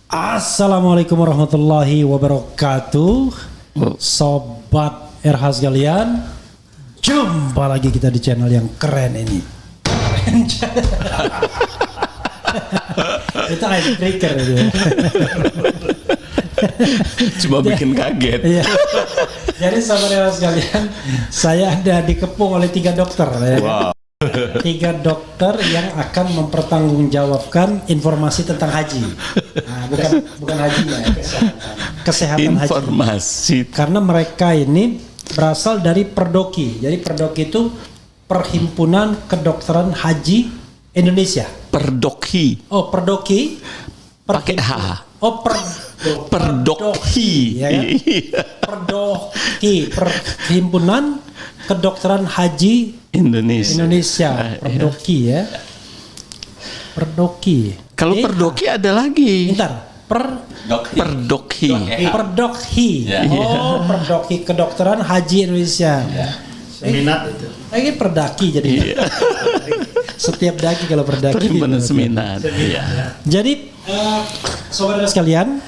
Assalamualaikum warahmatullahi wabarakatuh. Sobat RH sekalian, jumpa lagi kita di channel yang keren ini. Itu icebreaker itu. Cuma bikin kaget. Iya. Jadi sobat RH sekalian, saya ada dikepung oleh 3 dokter. Wow. 3 dokter yang akan mempertanggungjawabkan informasi tentang haji. Nah, bukan hajinya, kesehatan haji. Informasi. Karena mereka ini berasal dari Perdoki. Jadi Perdoki itu Perhimpunan Kedokteran Haji Indonesia. Perdoki. Oh, Perdoki. Pakai H. Oh, Perdoki. Ya kan? Perdoki, Perhimpunan Kedokteran Haji Indonesia. Perdoki ya. Perdoki. Kalau Perdoki ada lagi. Bentar. Perdoki. Perdoki. Oh, Perdoki Kedokteran Haji Indonesia. Seminat itu. Ini perdaki jadi. Setiap daki kalau perdaki. Perhimpunan seminat. Jadi saudara sekalian,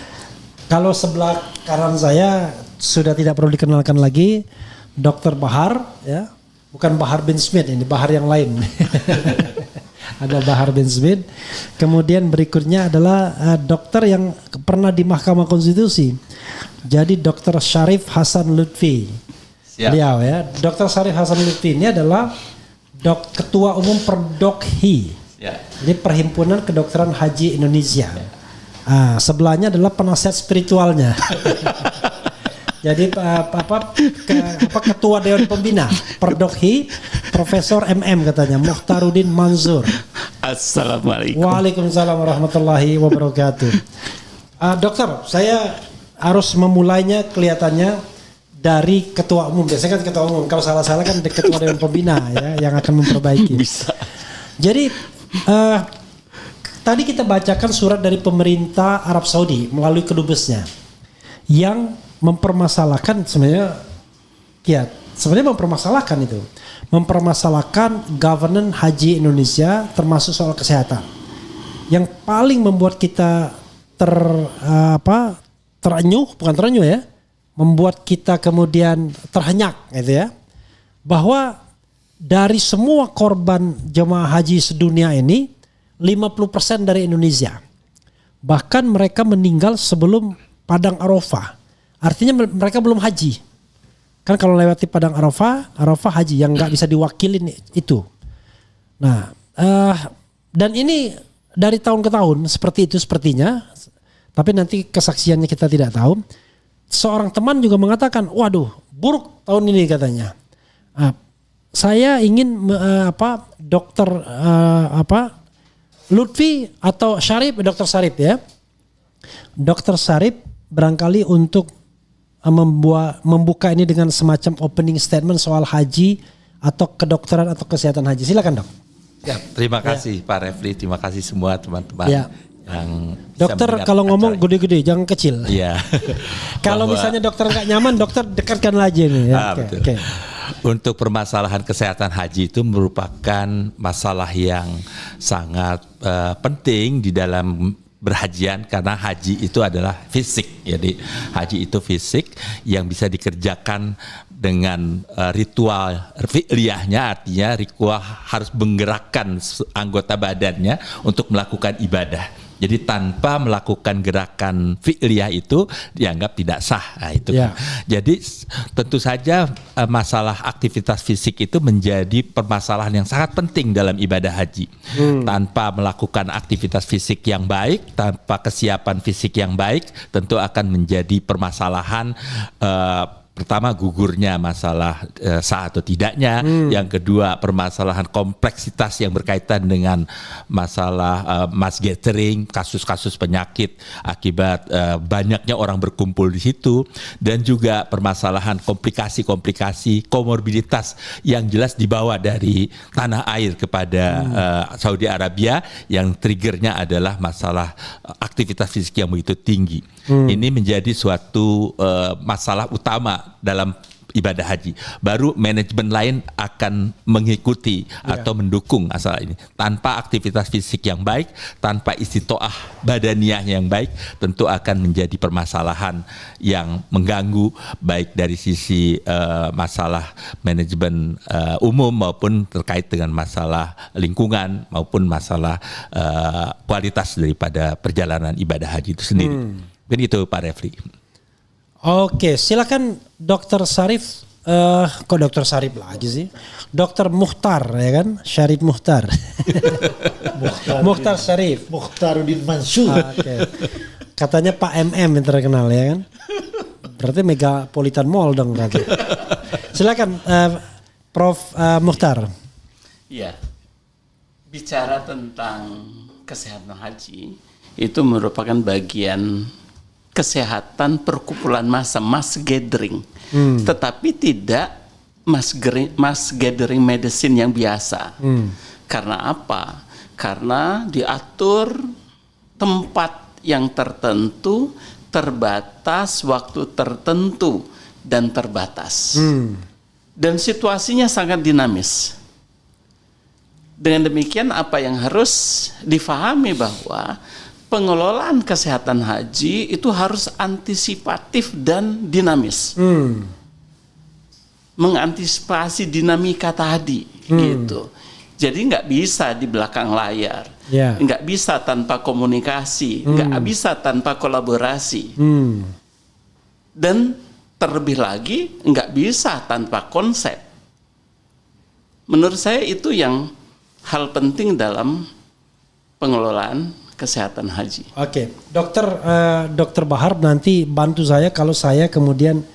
kalau sebelah kanan saya sudah tidak perlu dikenalkan lagi, Dr. Bahar ya. Bukan Bahar bin Smith, ini Bahar yang lain. Ada Bahar bin Smith. Kemudian berikutnya adalah dokter yang pernah di Mahkamah Konstitusi. Jadi Dr. Syarif Hasan Lutfi. Beliau ya. Dr. Syarif Hasan Lutfi ini adalah Ketua Umum Perdokhi. Jadi Perhimpunan Kedokteran Haji Indonesia. Sebelahnya adalah penasihat spiritualnya. Jadi ketua Dewan Pembina Perdokhi, Profesor MM katanya, Mukhtaruddin Manzur. Assalamualaikum. Waalaikumsalam warahmatullahi wabarakatuh. Dokter, saya harus memulainya kelihatannya dari ketua umum. Biasanya kan ketua umum. Kalau salah-salah kan ketua Dewan Pembina ya yang akan memperbaiki. Bisa. Jadi tadi kita bacakan surat dari pemerintah Arab Saudi melalui kedubesnya yang mempermasalahkan mempermasalahkan governance haji Indonesia termasuk soal kesehatan. Yang paling membuat kita membuat kita kemudian terhenyak gitu ya, bahwa dari semua korban jemaah haji sedunia ini 50% dari Indonesia. Bahkan mereka meninggal sebelum Padang Arafah. Artinya mereka belum haji. Kan kalau lewati Padang Arafah haji yang nggak bisa diwakilin itu. Nah, dan ini dari tahun ke tahun seperti itu sepertinya. Tapi nanti kesaksiannya kita tidak tahu. Seorang teman juga mengatakan, waduh, buruk tahun ini katanya. Saya ingin dokter Lutfi atau Syarif, Dokter Syarif ya. Dokter Syarif barangkali untuk membuka ini dengan semacam opening statement soal haji atau kedokteran atau kesehatan haji. Silakan, Dok. Ya, terima kasih Pak Refli, terima kasih semua teman-teman yang dokter kalau ngomong gede-gede, jangan kecil. Iya. Kalau misalnya dokter nggak nyaman, dokter dekatkan aja nih. Ya. Betul. Untuk permasalahan kesehatan haji itu merupakan masalah yang sangat penting di dalam berhajian, karena haji itu adalah fisik. Jadi haji itu fisik yang bisa dikerjakan dengan ritual fi'liyahnya, artinya ritual harus menggerakkan anggota badannya untuk melakukan ibadah. Jadi tanpa melakukan gerakan fi'liyah itu dianggap tidak sah. Nah, itu. Ya. Jadi tentu saja masalah aktivitas fisik itu menjadi permasalahan yang sangat penting dalam ibadah haji. Tanpa melakukan aktivitas fisik yang baik, tanpa kesiapan fisik yang baik, tentu akan menjadi permasalahan pertama gugurnya masalah sah atau tidaknya, yang kedua permasalahan kompleksitas yang berkaitan dengan masalah mass gathering, kasus-kasus penyakit akibat banyaknya orang berkumpul di situ, dan juga permasalahan komplikasi-komplikasi komorbiditas yang jelas dibawa dari tanah air kepada Saudi Arabia, yang triggernya adalah masalah aktivitas fisik yang begitu tinggi. Ini menjadi suatu masalah utama dalam ibadah haji. Baru manajemen lain akan mengikuti atau mendukung masalah ini. Tanpa aktivitas fisik yang baik, tanpa istitoah badaniah yang baik, tentu akan menjadi permasalahan yang mengganggu baik dari sisi masalah manajemen umum maupun terkait dengan masalah lingkungan maupun masalah kualitas daripada perjalanan ibadah haji itu sendiri. Begitu Pak Refli. Oke, silakan Dokter Syarif. Kok Dokter Syarif lagi sih? Dokter Mukhtar ya kan? Syarif Mukhtar. Mukhtar Syarif. Mukhtaruddin Mansur. Oke. Katanya Pak MM yang terkenal ya kan? Berarti Megapolitan Mall dong berarti. Silakan Prof Mukhtar. Ya, bicara tentang kesehatan haji itu merupakan bagian kesehatan perkumpulan massa, mass gathering, tetapi tidak mass gathering medicine yang biasa. Karena apa? Karena diatur tempat yang tertentu, terbatas, waktu tertentu dan terbatas. Dan situasinya sangat dinamis. Dengan demikian apa yang harus difahami bahwa pengelolaan kesehatan haji itu harus antisipatif dan dinamis. Mengantisipasi dinamika tadi gitu. Jadi nggak bisa di belakang layar, nggak bisa tanpa komunikasi, nggak bisa tanpa kolaborasi. Dan terlebih lagi nggak bisa tanpa konsep. Menurut saya itu yang hal penting dalam pengelolaan kesehatan haji. Oke, Dokter Bahar nanti bantu saya kalau saya kemudian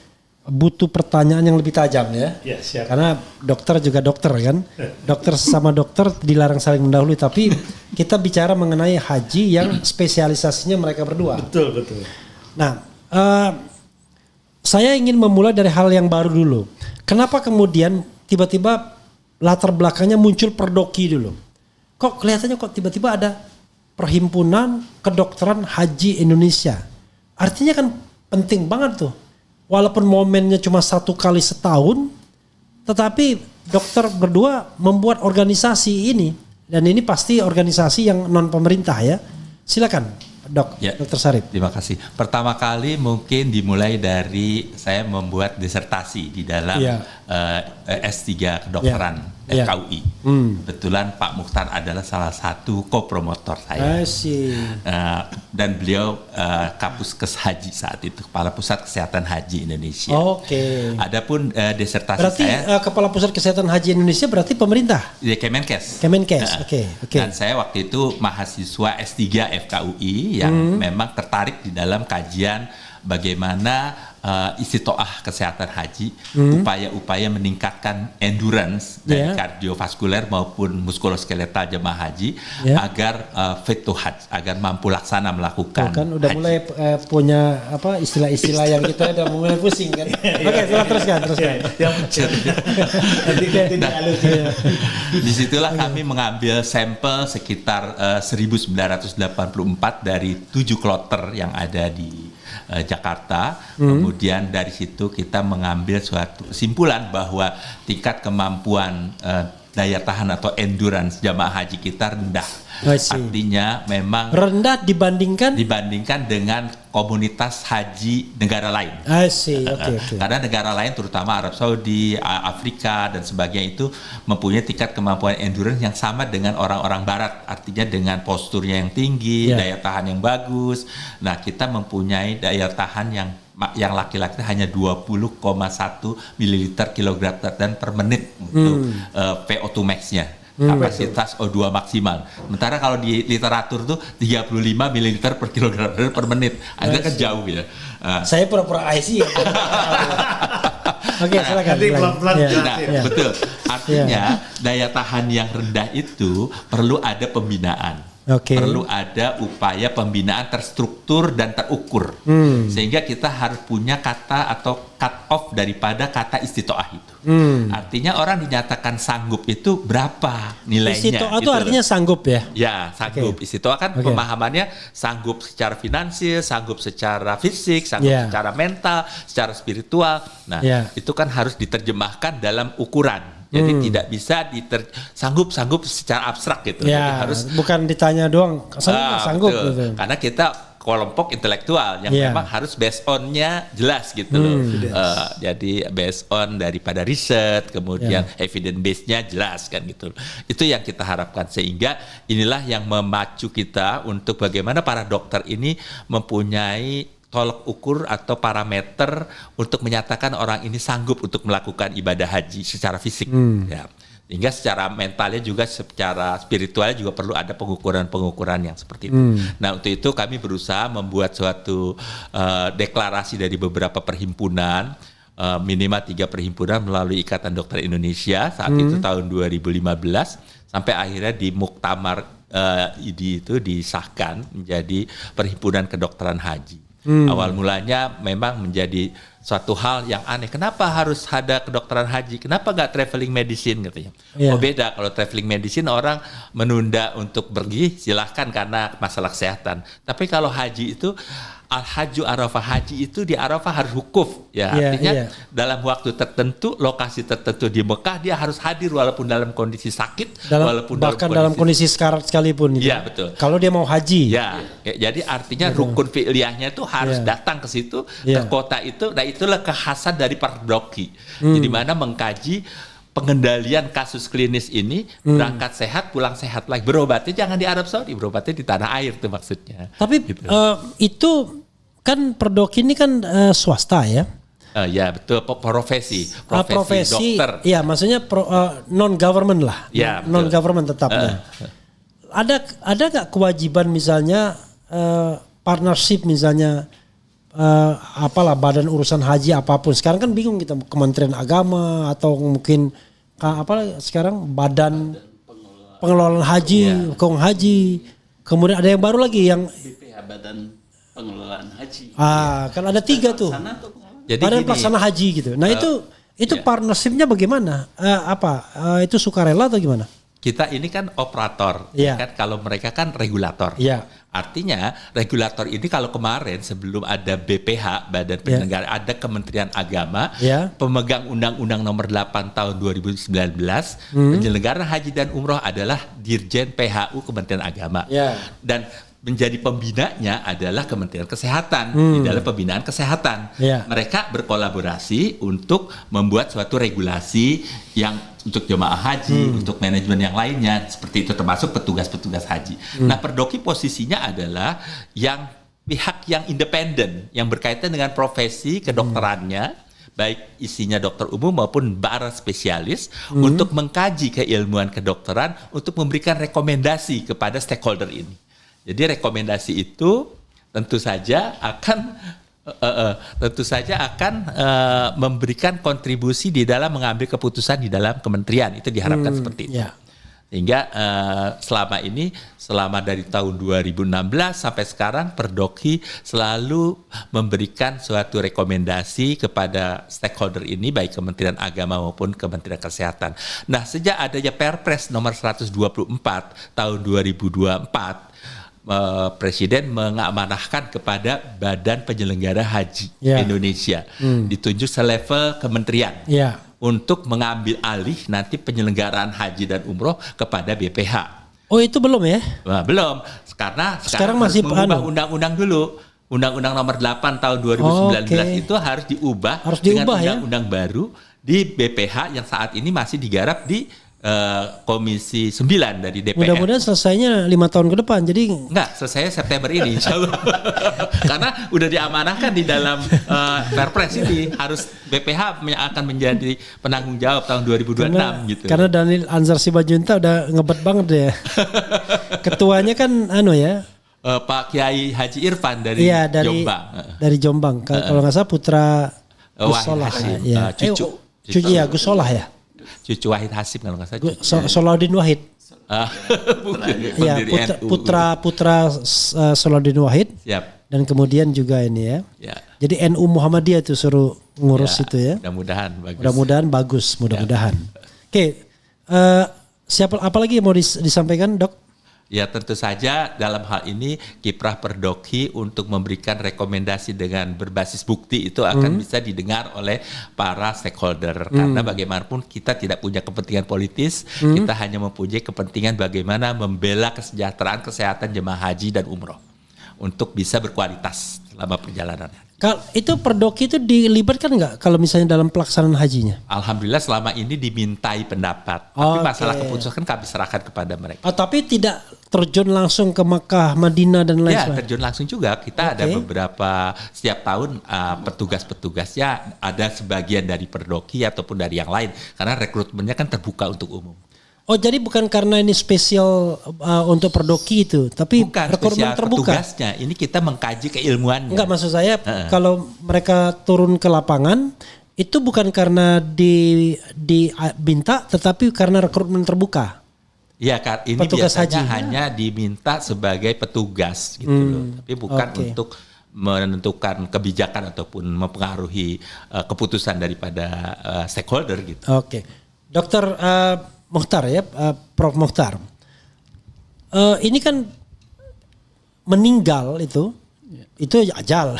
butuh pertanyaan yang lebih tajam ya. Ya, siap. Karena dokter juga dokter kan. Dokter sama dokter dilarang saling mendahului, tapi kita bicara mengenai haji yang spesialisasinya mereka berdua. Betul. Nah, saya ingin memulai dari hal yang baru dulu. Kenapa kemudian tiba-tiba latar belakangnya muncul Perdoki dulu? Kok kelihatannya tiba-tiba ada Perhimpunan Kedokteran Haji Indonesia. Artinya kan penting banget tuh. Walaupun momennya cuma 1 kali setahun, tetapi dokter berdua membuat organisasi ini. Dan ini pasti organisasi yang non pemerintah ya. Silakan Dok, Dokter Syarif. Terima kasih. Pertama kali mungkin dimulai dari saya membuat disertasi di dalam S3 kedokteran FKUI. Kebetulan Pak Mukhtar adalah salah satu kopromotor saya. Dan beliau Kapuskes Haji saat itu, Kepala Pusat Kesehatan Haji Indonesia. Oke. Adapun disertasi berarti, saya Kepala Pusat Kesehatan Haji Indonesia berarti pemerintah? di Kemenkes. Oke. Dan saya waktu itu mahasiswa S3 FKUI yang memang tertarik di dalam kajian bagaimana istitoah kesehatan haji, upaya-upaya meningkatkan endurance dari kardiovaskuler maupun muskuloskeletal jemaah haji agar fit to hajj, agar mampu laksana melakukan kan udah haji. mulai punya apa istilah-istilah yang kita udah mulai pusing kan. Oke, teruskan. Disitulah kami mengambil sampel sekitar 1984 dari 7 kloter yang ada di Jakarta. Kemudian dari situ kita mengambil suatu kesimpulan bahwa tingkat kemampuan daya tahan atau endurance jamaah haji kita rendah. Artinya memang rendah dibandingkan dengan komunitas haji negara lain. Okay. Karena negara lain terutama Arab Saudi, Afrika dan sebagainya itu mempunyai tingkat kemampuan endurance yang sama dengan orang-orang barat. Artinya dengan posturnya yang tinggi, daya tahan yang bagus. Nah, kita mempunyai daya tahan yang laki-laki hanya 20,1 ml kilogram dan per menit untuk VO2 max-nya. Kapasitas O2 maksimal. Sementara kalau di literatur tuh 35 ml per kilogram per menit. Agak kan jauh ya. Saya pura-pura IC ya. Oke, silakan. Betul. Artinya daya tahan yang rendah itu perlu ada pembinaan. Perlu ada upaya pembinaan terstruktur dan terukur. Sehingga kita harus punya kata atau cut off daripada kata istitoah itu. Artinya orang dinyatakan sanggup itu berapa nilainya. Istitoah itu gitu artinya sanggup ya? Ya, sanggup. Istitoah kan pemahamannya sanggup secara finansial, sanggup secara fisik, sanggup secara mental, secara spiritual. Nah, itu kan harus diterjemahkan dalam ukuran. Jadi tidak bisa sanggup secara abstrak gitu. Ya, jadi harus bukan ditanya doang sanggup gitu. Karena kita kelompok intelektual yang memang harus based on-nya jelas gitu loh. Jadi based on daripada riset, kemudian evidence base-nya jelas kan gitu. Itu yang kita harapkan, sehingga inilah yang memacu kita untuk bagaimana para dokter ini mempunyai tolok ukur atau parameter untuk menyatakan orang ini sanggup untuk melakukan ibadah haji secara fisik. Ya. Sehingga secara mentalnya juga, secara spiritualnya juga perlu ada pengukuran-pengukuran yang seperti itu. Nah, untuk itu kami berusaha membuat suatu deklarasi dari beberapa perhimpunan, minimal 3 perhimpunan melalui Ikatan Dokter Indonesia saat itu tahun 2015, sampai akhirnya di Muktamar IDI itu disahkan menjadi Perhimpunan Kedokteran Haji. Awal mulanya memang menjadi suatu hal yang aneh. Kenapa harus ada kedokteran haji? Kenapa nggak traveling medicine katanya? Oh beda, kalau traveling medicine orang menunda untuk pergi silahkan karena masalah kesehatan. Tapi kalau haji itu Al-Hajju Arafah, haji itu di Arafah harus wukuf ya, artinya dalam waktu tertentu, lokasi tertentu di Mekah dia harus hadir walaupun dalam kondisi sakit, walaupun bahkan dalam kondisi sekarat sekalipun. Iya betul. Kalau dia mau haji. Ya, jadi artinya rukun fi'liyahnya itu harus datang ke situ, ke kota itu. Nah itulah kekhasan dari Pardoki. Jadi mana mengkaji pengendalian kasus klinis ini, berangkat sehat, pulang sehat lagi. Berobatnya jangan di Arab Saudi, berobatnya di tanah air tuh maksudnya. Tapi gitu. Itu kan Perdoki ini kan swasta ya? Ya betul, profesi dokter. Iya, maksudnya non government lah, ya, non government tetapnya. Ada nggak kewajiban misalnya partnership misalnya? Apalah badan urusan haji apapun. Sekarang kan bingung kita, Kementerian Agama atau mungkin sekarang badan pengelolaan haji, Kong Haji. Kemudian ada yang baru lagi yang BPH, Badan Pengelolaan Haji. Kan ada 3 tuh. Jadi badan pelaksana haji gitu. Nah itu partnershipnya bagaimana? Itu sukarela atau gimana? Kita ini kan operator, kan? Kalau mereka kan regulator. Artinya regulator ini kalau kemarin sebelum ada BPH, Badan Penyelenggara, ada Kementerian Agama, pemegang Undang-Undang Nomor 8 Tahun 2019, penyelenggara haji dan umroh adalah Dirjen PHU Kementerian Agama. Dan menjadi pembinanya adalah Kementerian Kesehatan di dalam pembinaan kesehatan. Mereka berkolaborasi untuk membuat suatu regulasi yang untuk jemaah haji, untuk manajemen yang lainnya, seperti itu termasuk petugas-petugas haji. Nah, Perdoki posisinya adalah yang pihak yang independen, yang berkaitan dengan profesi kedokterannya, baik isinya dokter umum maupun para spesialis, untuk mengkaji keilmuan kedokteran, untuk memberikan rekomendasi kepada stakeholder ini. Jadi rekomendasi itu tentu saja akan memberikan kontribusi di dalam mengambil keputusan di dalam kementerian. Itu diharapkan seperti itu. Sehingga selama dari tahun 2016 sampai sekarang Perdoki selalu memberikan suatu rekomendasi kepada stakeholder ini, baik Kementerian Agama maupun Kementerian Kesehatan. Nah, sejak adanya Perpres nomor 124 tahun 2024, Presiden mengamanahkan kepada Badan Penyelenggara Haji Indonesia, ditunjuk selevel kementerian untuk mengambil alih nanti penyelenggaraan haji dan umroh kepada BPH. Oh itu belum ya? Nah, belum, karena sekarang masih mengubah undang-undang dulu. Undang-undang nomor 8 tahun 2019 itu harus diubah dengan undang-undang baru di BPH yang saat ini masih digarap di Komisi 9 dari DPR. Mudah-mudahan selesainya 5 tahun ke depan. Jadi enggak, selesai September ini insya Allah. Karena udah diamanahkan di dalam Perpres ini, harus BPH akan menjadi penanggung jawab tahun 2026 gitu. Karena Daniel Anzar Sibajunta udah ngebet banget deh. Ketuanya kan Pak Kiai Haji Irfan dari Jombang. Dari Jombang. Kalau nggak salah putra Gus Solah. Cucu Gus Solah ya. Cucu Wahid Hasim kalau nggak salah. Salahuddin Wahid. Ya, putra Salahuddin Wahid. Siap. Dan kemudian juga ini ya. Jadi NU Muhammadiyah itu suruh ngurus itu ya. Mudah-mudahan bagus. Mudah-mudahan. Oke. Siapa apalagi yang mau disampaikan, Dok? Ya tentu saja dalam hal ini kiprah Perdokhi untuk memberikan rekomendasi dengan berbasis bukti itu akan bisa didengar oleh para stakeholder. Karena bagaimanapun kita tidak punya kepentingan politis, kita hanya mempunyai kepentingan bagaimana membela kesejahteraan kesehatan jemaah haji dan umroh untuk bisa berkualitas selama perjalanannya. Itu Perdokhi itu dilibatkan nggak kalau misalnya dalam pelaksanaan hajinya? Alhamdulillah selama ini dimintai pendapat. Tapi masalah keputusan kan kami serahkan kepada mereka. Tapi tidak terjun langsung ke Makkah, Madinah dan lain sebagainya? Ya terjun langsung juga. Kita ada beberapa setiap tahun petugas-petugasnya ada sebagian dari Perdokhi ataupun dari yang lain. Karena rekrutmennya kan terbuka untuk umum. Oh jadi bukan karena ini spesial untuk Perdokhi itu, tapi rekrutmen terbuka. Petugasnya, ini kita mengkaji keilmuannya. Enggak, maksud saya kalau mereka turun ke lapangan itu bukan karena diminta, tetapi karena rekrutmen terbuka. Iya, ini petugas biasanya hanya diminta sebagai petugas gitu loh, tapi bukan untuk menentukan kebijakan ataupun mempengaruhi keputusan daripada stakeholder gitu. Oke, Dokter Mokhtar ya, Prof Mokhtar. Ini kan meninggal itu ajal.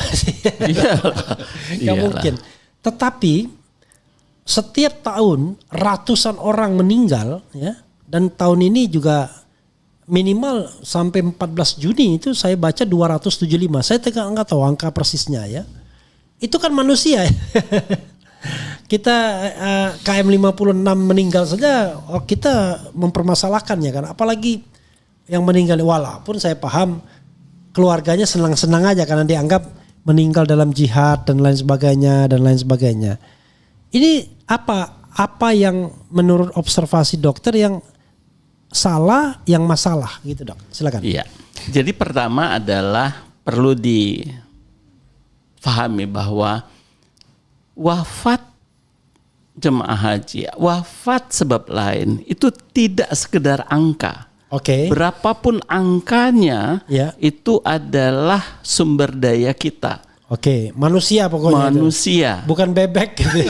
Gak mungkin. Tetapi setiap tahun ratusan orang meninggal ya, dan tahun ini juga minimal sampai 14 Juni itu saya baca 275. Saya nggak tahu angka persisnya ya. Itu kan manusia. Kita KM 56 meninggal saja kita mempermasalahkannya kan, apalagi yang meninggal, walaupun saya paham keluarganya senang-senang aja karena dianggap meninggal dalam jihad dan lain sebagainya. Ini apa yang menurut observasi dokter yang salah, yang masalah gitu, Dok? Silakan. Iya. Jadi pertama adalah perlu difahami bahwa wafat jemaah haji, wafat sebab lain itu tidak sekedar angka. Berapapun angkanya, itu adalah sumber daya kita. Manusia pokoknya. Manusia. Bukan bebek gitu.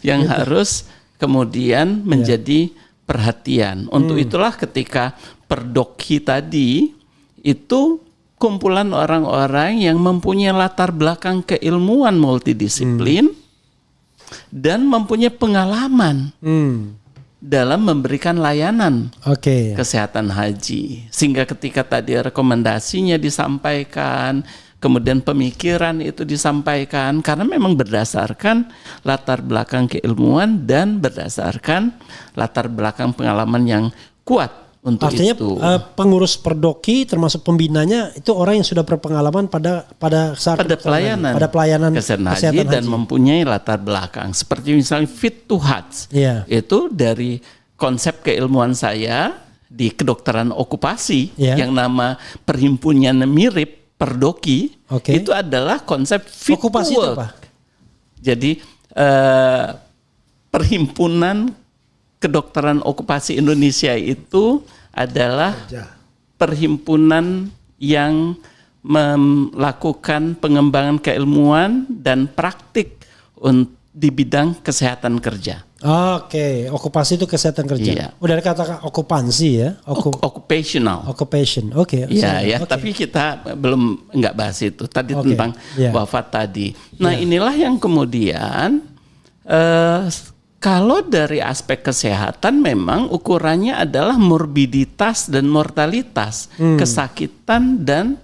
Yang harus kemudian menjadi perhatian. Untuk itulah ketika Perdokhi tadi itu kumpulan orang-orang yang mempunyai latar belakang keilmuan multidisiplin dan mempunyai pengalaman dalam memberikan layanan kesehatan haji. Sehingga ketika tadi rekomendasinya disampaikan, kemudian pemikiran itu disampaikan, karena memang berdasarkan latar belakang keilmuan dan berdasarkan latar belakang pengalaman yang kuat. Untuk artinya itu. Pengurus Perdokhi termasuk pembinanya itu orang yang sudah berpengalaman pada pelayanan kesehatan haji dan mempunyai latar belakang seperti misalnya Fit to Hajj. Itu dari konsep keilmuan saya di kedokteran okupasi yang nama perhimpunan mirip Perdokhi, itu adalah konsep Fit okupasi to Work. Itu apa? Jadi perhimpunan kedokteran okupasi Indonesia itu adalah perhimpunan yang melakukan pengembangan keilmuan dan praktik di bidang kesehatan kerja. Okupasi itu kesehatan kerja. Udah kata okupansi ya. Occupational. Occupation. Tapi kita nggak bahas itu. Tadi tentang wafat tadi. Nah inilah yang kemudian kalau dari aspek kesehatan memang ukurannya adalah morbiditas dan mortalitas, kesakitan dan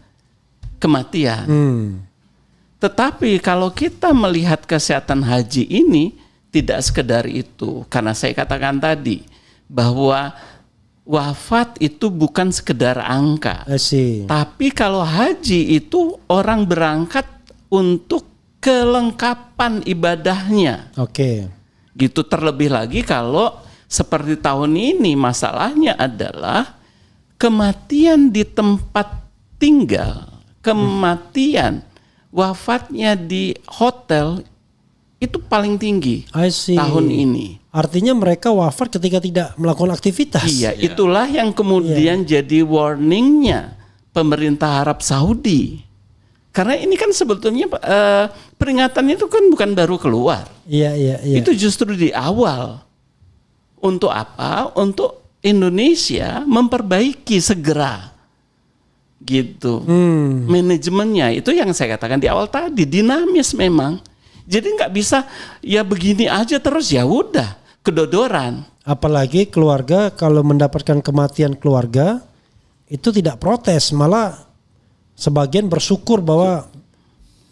kematian. Tetapi kalau kita melihat kesehatan haji ini tidak sekedar itu, karena saya katakan tadi bahwa wafat itu bukan sekedar angka. Tapi kalau haji itu orang berangkat untuk kelengkapan ibadahnya. Gitu, terlebih lagi kalau seperti tahun ini masalahnya adalah kematian di tempat tinggal, kematian wafatnya di hotel itu paling tinggi I see. tahun ini. Artinya mereka wafat ketika tidak melakukan aktivitas. Iya, itulah yang kemudian jadi warningnya pemerintah Arab Saudi. Karena ini kan sebetulnya peringatan itu kan bukan baru keluar. Iya. Itu justru di awal. Untuk apa? Untuk Indonesia memperbaiki segera. Gitu. Manajemennya itu yang saya katakan di awal tadi, dinamis memang. Jadi nggak bisa ya begini aja terus, ya udah kedodoran. Apalagi keluarga kalau mendapatkan kematian keluarga itu tidak protes, malah sebagian bersyukur bahwa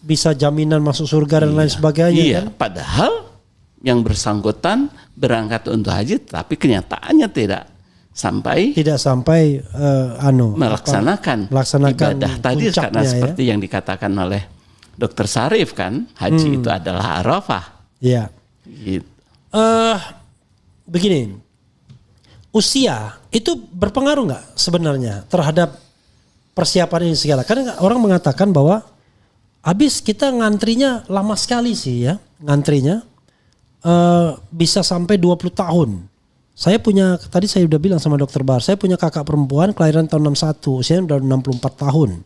bisa jaminan masuk surga dan lain sebagainya. Iya, kan? Padahal yang bersangkutan berangkat untuk haji, tapi kenyataannya tidak sampai melaksanakan ibadah tadi, karena seperti yang dikatakan oleh Dr. Sarif kan, haji itu adalah Arafah. Iya. Gitu. Begini, usia itu berpengaruh nggak sebenarnya terhadap persiapan ini segala? Karena orang mengatakan bahwa habis kita ngantrinya lama sekali sih ya, ngantrinya bisa sampai 20 tahun. Saya punya, tadi saya udah bilang sama Dokter Bahar, saya punya kakak perempuan kelahiran tahun 61, usianya udah 64 tahun.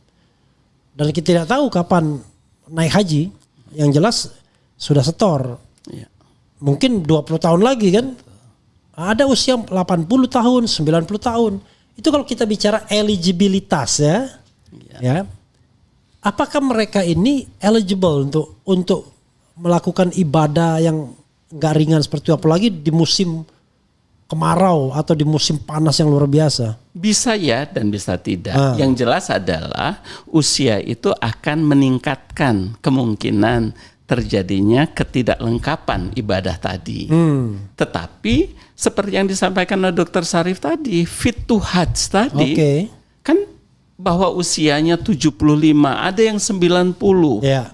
Dan kita tidak tahu kapan naik haji, yang jelas sudah setor. Ya. Mungkin 20 tahun lagi kan. Ada usia 80 tahun, 90 tahun. Itu kalau kita bicara eligibilitas ya. Ya. Apakah mereka ini eligible untuk melakukan ibadah yang enggak ringan seperti itu, apalagi di musim kemarau atau di musim panas yang luar biasa? Bisa ya dan bisa tidak. Yang jelas adalah usia itu akan meningkatkan kemungkinan terjadinya ketidaklengkapan ibadah tadi. Tetapi seperti yang disampaikan oleh Dr. Sarif tadi, fit to hajj tadi, kan bahwa usianya 75, ada yang 90. Ya.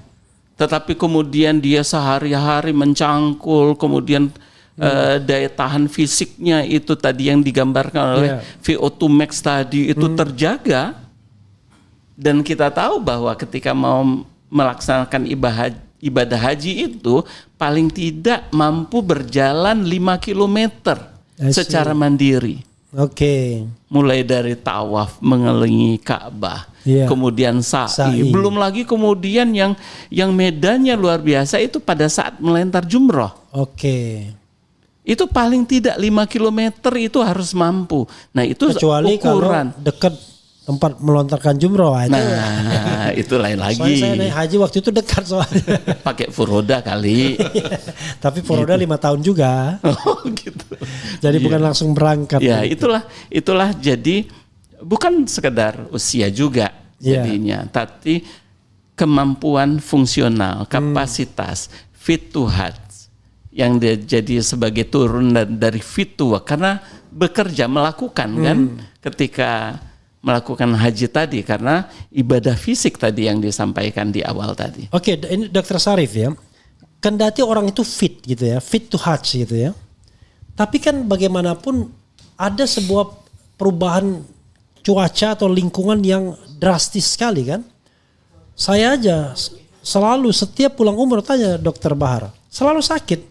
Tetapi kemudian dia sehari-hari mencangkul, kemudian daya tahan fisiknya itu tadi yang digambarkan oleh VO2 max tadi itu terjaga. Dan kita tahu bahwa ketika mau melaksanakan ibadah haji itu paling tidak mampu berjalan 5 km secara mandiri. Mulai dari tawaf mengelilingi Ka'bah, kemudian sa'i. Belum lagi kemudian yang medannya luar biasa itu pada saat melempar jumroh. Itu paling tidak 5 km itu harus mampu. Nah itu kecuali ukuran. Kalau dekat tempat melontarkan jumroh. Nah itu lain lagi. Soalnya saya naik haji waktu itu dekat soalnya. Pakai furoda kali. Tapi furoda 5 tahun juga. Oh gitu. Jadi bukan langsung berangkat. Ya itulah jadi bukan sekedar usia juga jadinya, tapi kemampuan fungsional, kapasitas, fit to hajj yang dia jadi sebagai turun dari fit to work, karena bekerja melakukan kan ketika melakukan haji tadi, karena ibadah fisik tadi yang disampaikan di awal tadi. Ini Dr. Sarif ya, kendati orang itu fit gitu ya, fit to hajj gitu ya, tapi kan bagaimanapun ada sebuah perubahan cuaca atau lingkungan yang drastis sekali kan. Saya aja selalu setiap pulang umroh tanya Dokter Bahar, selalu sakit.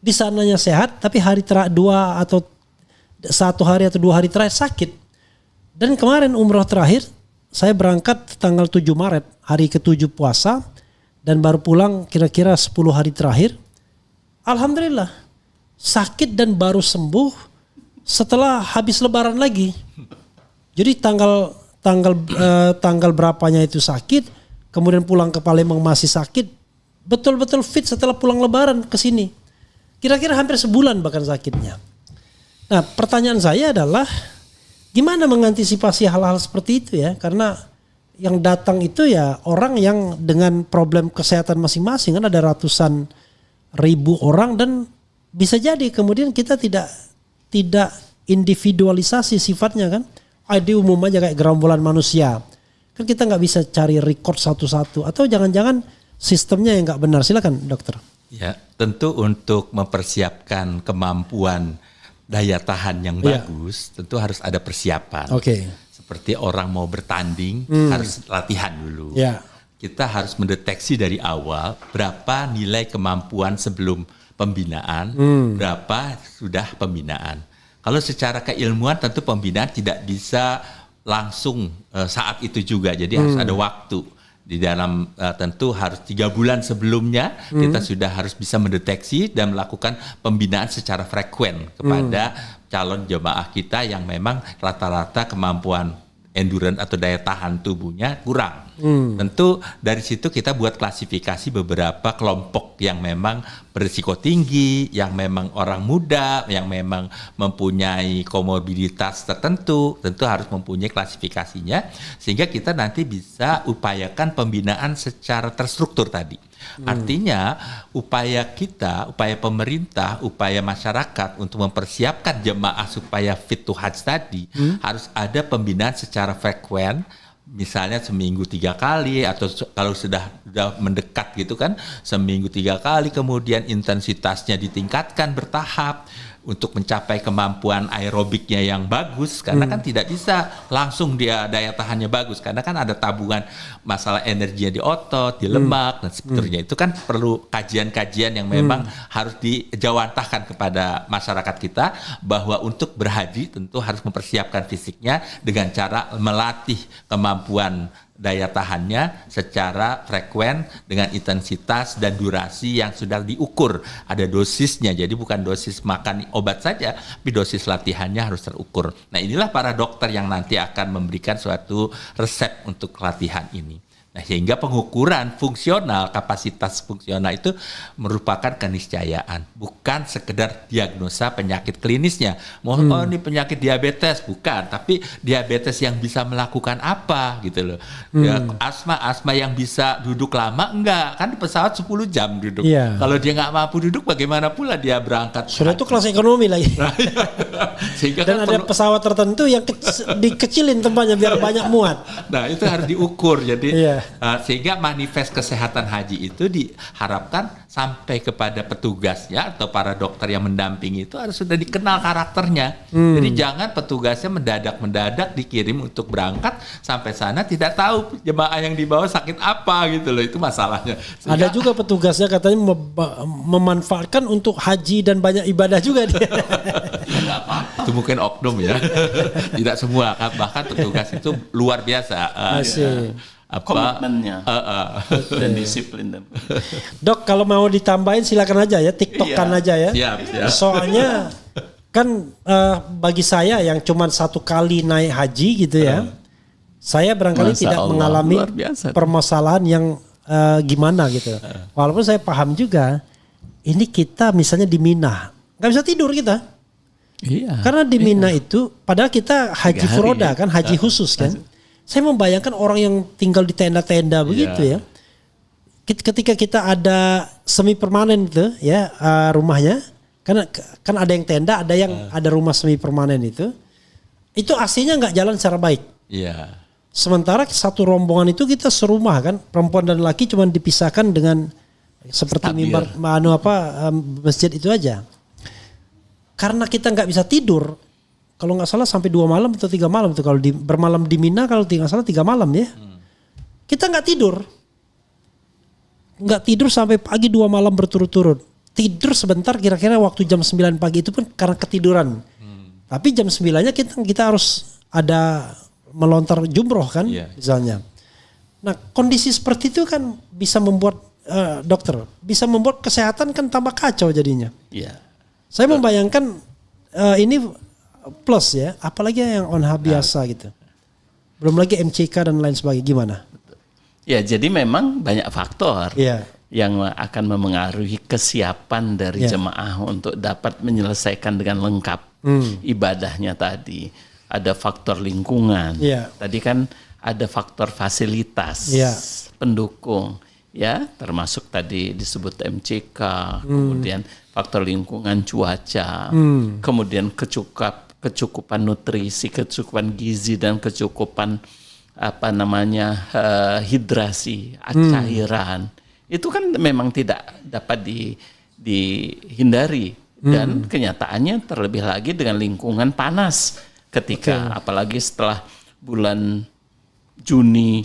Di sananya sehat, tapi hari 2 atau 1 hari atau 2 hari terakhir sakit. Dan kemarin umroh terakhir, saya berangkat tanggal 7 Maret, hari ke-7 puasa, dan baru pulang kira-kira 10 hari terakhir. Alhamdulillah, sakit dan baru sembuh setelah habis lebaran lagi. Jadi tanggal berapanya itu sakit, kemudian pulang ke Palembang masih sakit, betul-betul fit setelah pulang lebaran ke sini. Kira-kira hampir sebulan bahkan sakitnya. Nah, pertanyaan saya adalah gimana mengantisipasi hal-hal seperti itu ya? Karena yang datang itu ya orang yang dengan problem kesehatan masing-masing, kan ada ratusan ribu orang, dan bisa jadi kemudian kita tidak individualisasi sifatnya kan. Di umum aja kayak gerombolan manusia. Kan kita nggak bisa cari record satu-satu, atau jangan-jangan sistemnya yang nggak benar. Silakan dokter. Ya, tentu untuk mempersiapkan kemampuan daya tahan yang bagus, tentu harus ada persiapan. Seperti orang mau bertanding, harus latihan dulu. kita harus mendeteksi dari awal berapa nilai kemampuan sebelum pembinaan, berapa sudah pembinaan. Kalau secara keilmuan tentu pembinaan tidak bisa langsung saat itu juga, jadi harus ada waktu. Di dalam tentu harus 3 bulan sebelumnya kita sudah harus bisa mendeteksi dan melakukan pembinaan secara frekuen kepada calon jemaah kita yang memang rata-rata kemampuan endurance atau daya tahan tubuhnya kurang. Tentu dari situ kita buat klasifikasi beberapa kelompok yang memang berisiko tinggi, yang memang orang muda, yang memang mempunyai komorbiditas tertentu, tentu harus mempunyai klasifikasinya sehingga kita nanti bisa upayakan pembinaan secara terstruktur tadi. Artinya upaya kita, upaya pemerintah, upaya masyarakat untuk mempersiapkan jemaah supaya fit to Hajj tadi harus ada pembinaan secara frekuen, misalnya seminggu 3 kali atau kalau sudah mendekat gitu kan seminggu 3 kali, kemudian intensitasnya ditingkatkan bertahap untuk mencapai kemampuan aerobiknya yang bagus, karena kan tidak bisa langsung dia daya tahannya bagus karena kan ada tabungan masalah energinya di otot, di lemak dan sebagainya. Itu kan perlu kajian-kajian yang memang harus dijawantahkan kepada masyarakat kita bahwa untuk berhaji tentu harus mempersiapkan fisiknya dengan cara melatih kemampuan daya tahannya secara frekuen dengan intensitas dan durasi yang sudah diukur. Ada dosisnya, jadi bukan dosis makan obat saja, tapi dosis latihannya harus terukur. Nah, inilah para dokter yang nanti akan memberikan suatu resep untuk latihan ini. Nah, sehingga pengukuran fungsional, kapasitas fungsional itu merupakan keniscayaan, bukan sekedar diagnosa penyakit klinisnya. Oh ini penyakit diabetes, bukan, tapi diabetes yang bisa melakukan apa gitu loh. Ya, asma yang bisa duduk lama, enggak, kan di pesawat 10 jam duduk. Yeah. Kalau dia nggak mampu duduk, bagaimana pula dia berangkat? Sudah itu kelas ekonomi lagi. Sehingga dan kan ada pesawat tertentu yang dikecilin tempatnya biar banyak muat. Nah, itu harus diukur. Jadi sehingga manifest kesehatan haji itu diharapkan sampai kepada petugasnya atau para dokter yang mendampingi itu harus sudah dikenal karakternya. Jadi jangan petugasnya mendadak dikirim untuk berangkat sampai sana tidak tahu jemaah yang dibawa sakit apa gitu loh, itu masalahnya. Sehingga, ada juga petugasnya katanya memanfaatkan untuk haji dan banyak ibadah juga dia. Itu mungkin oknum ya. Tidak semua, bahkan petugas itu luar biasa. Komitmennya dan disiplin. Dok, kalau mau ditambahin silakan aja ya, TikTok-kan aja ya. Siap. Soalnya kan bagi saya yang cuma 1 kali naik haji gitu ya, saya barangkali tidak mengalami permasalahan yang gimana gitu. Walaupun saya paham juga, ini kita misalnya di Mina, nggak bisa tidur kita. Iya. Karena di Mina itu, padahal kita haji furoda kan, haji khusus kan. Saya membayangkan orang yang tinggal di tenda-tenda begitu ya. Ketika kita ada semi permanen itu ya rumahnya, kan ada yang tenda, ada yang ada rumah semi permanen itu AC-nya nggak jalan secara baik. Iya. Sementara satu rombongan itu kita serumah kan, perempuan dan laki cuma dipisahkan dengan seperti mimbar masjid itu aja. Karena kita nggak bisa tidur. Kalau nggak salah sampai 2 malam atau 3 malam tuh kalau bermalam di Mina, kalau nggak salah 3 malam ya. Kita nggak tidur sampai pagi 2 malam berturut-turut. Tidur sebentar kira-kira waktu jam 9 pagi itu pun karena ketiduran. Tapi jam 9-nya kita harus ada melontar jumroh kan misalnya. Nah, kondisi seperti itu kan bisa membuat dokter bisa membuat kesehatan kan tambah kacau jadinya. Iya. Saya membayangkan ini plus ya, apalagi yang ONH biasa gitu. Belum lagi MCK dan lain sebagainya, gimana? Ya, jadi memang banyak faktor yang akan memengaruhi kesiapan dari jemaah untuk dapat menyelesaikan dengan lengkap ibadahnya tadi. Ada faktor lingkungan. Tadi kan ada faktor fasilitas pendukung, ya, termasuk tadi disebut MCK, kemudian faktor lingkungan, cuaca, kemudian kecukupan nutrisi, kecukupan gizi dan kecukupan hidrasi, cairan. Itu kan memang tidak dapat dihindari dan kenyataannya terlebih lagi dengan lingkungan panas ketika apalagi setelah bulan Juni,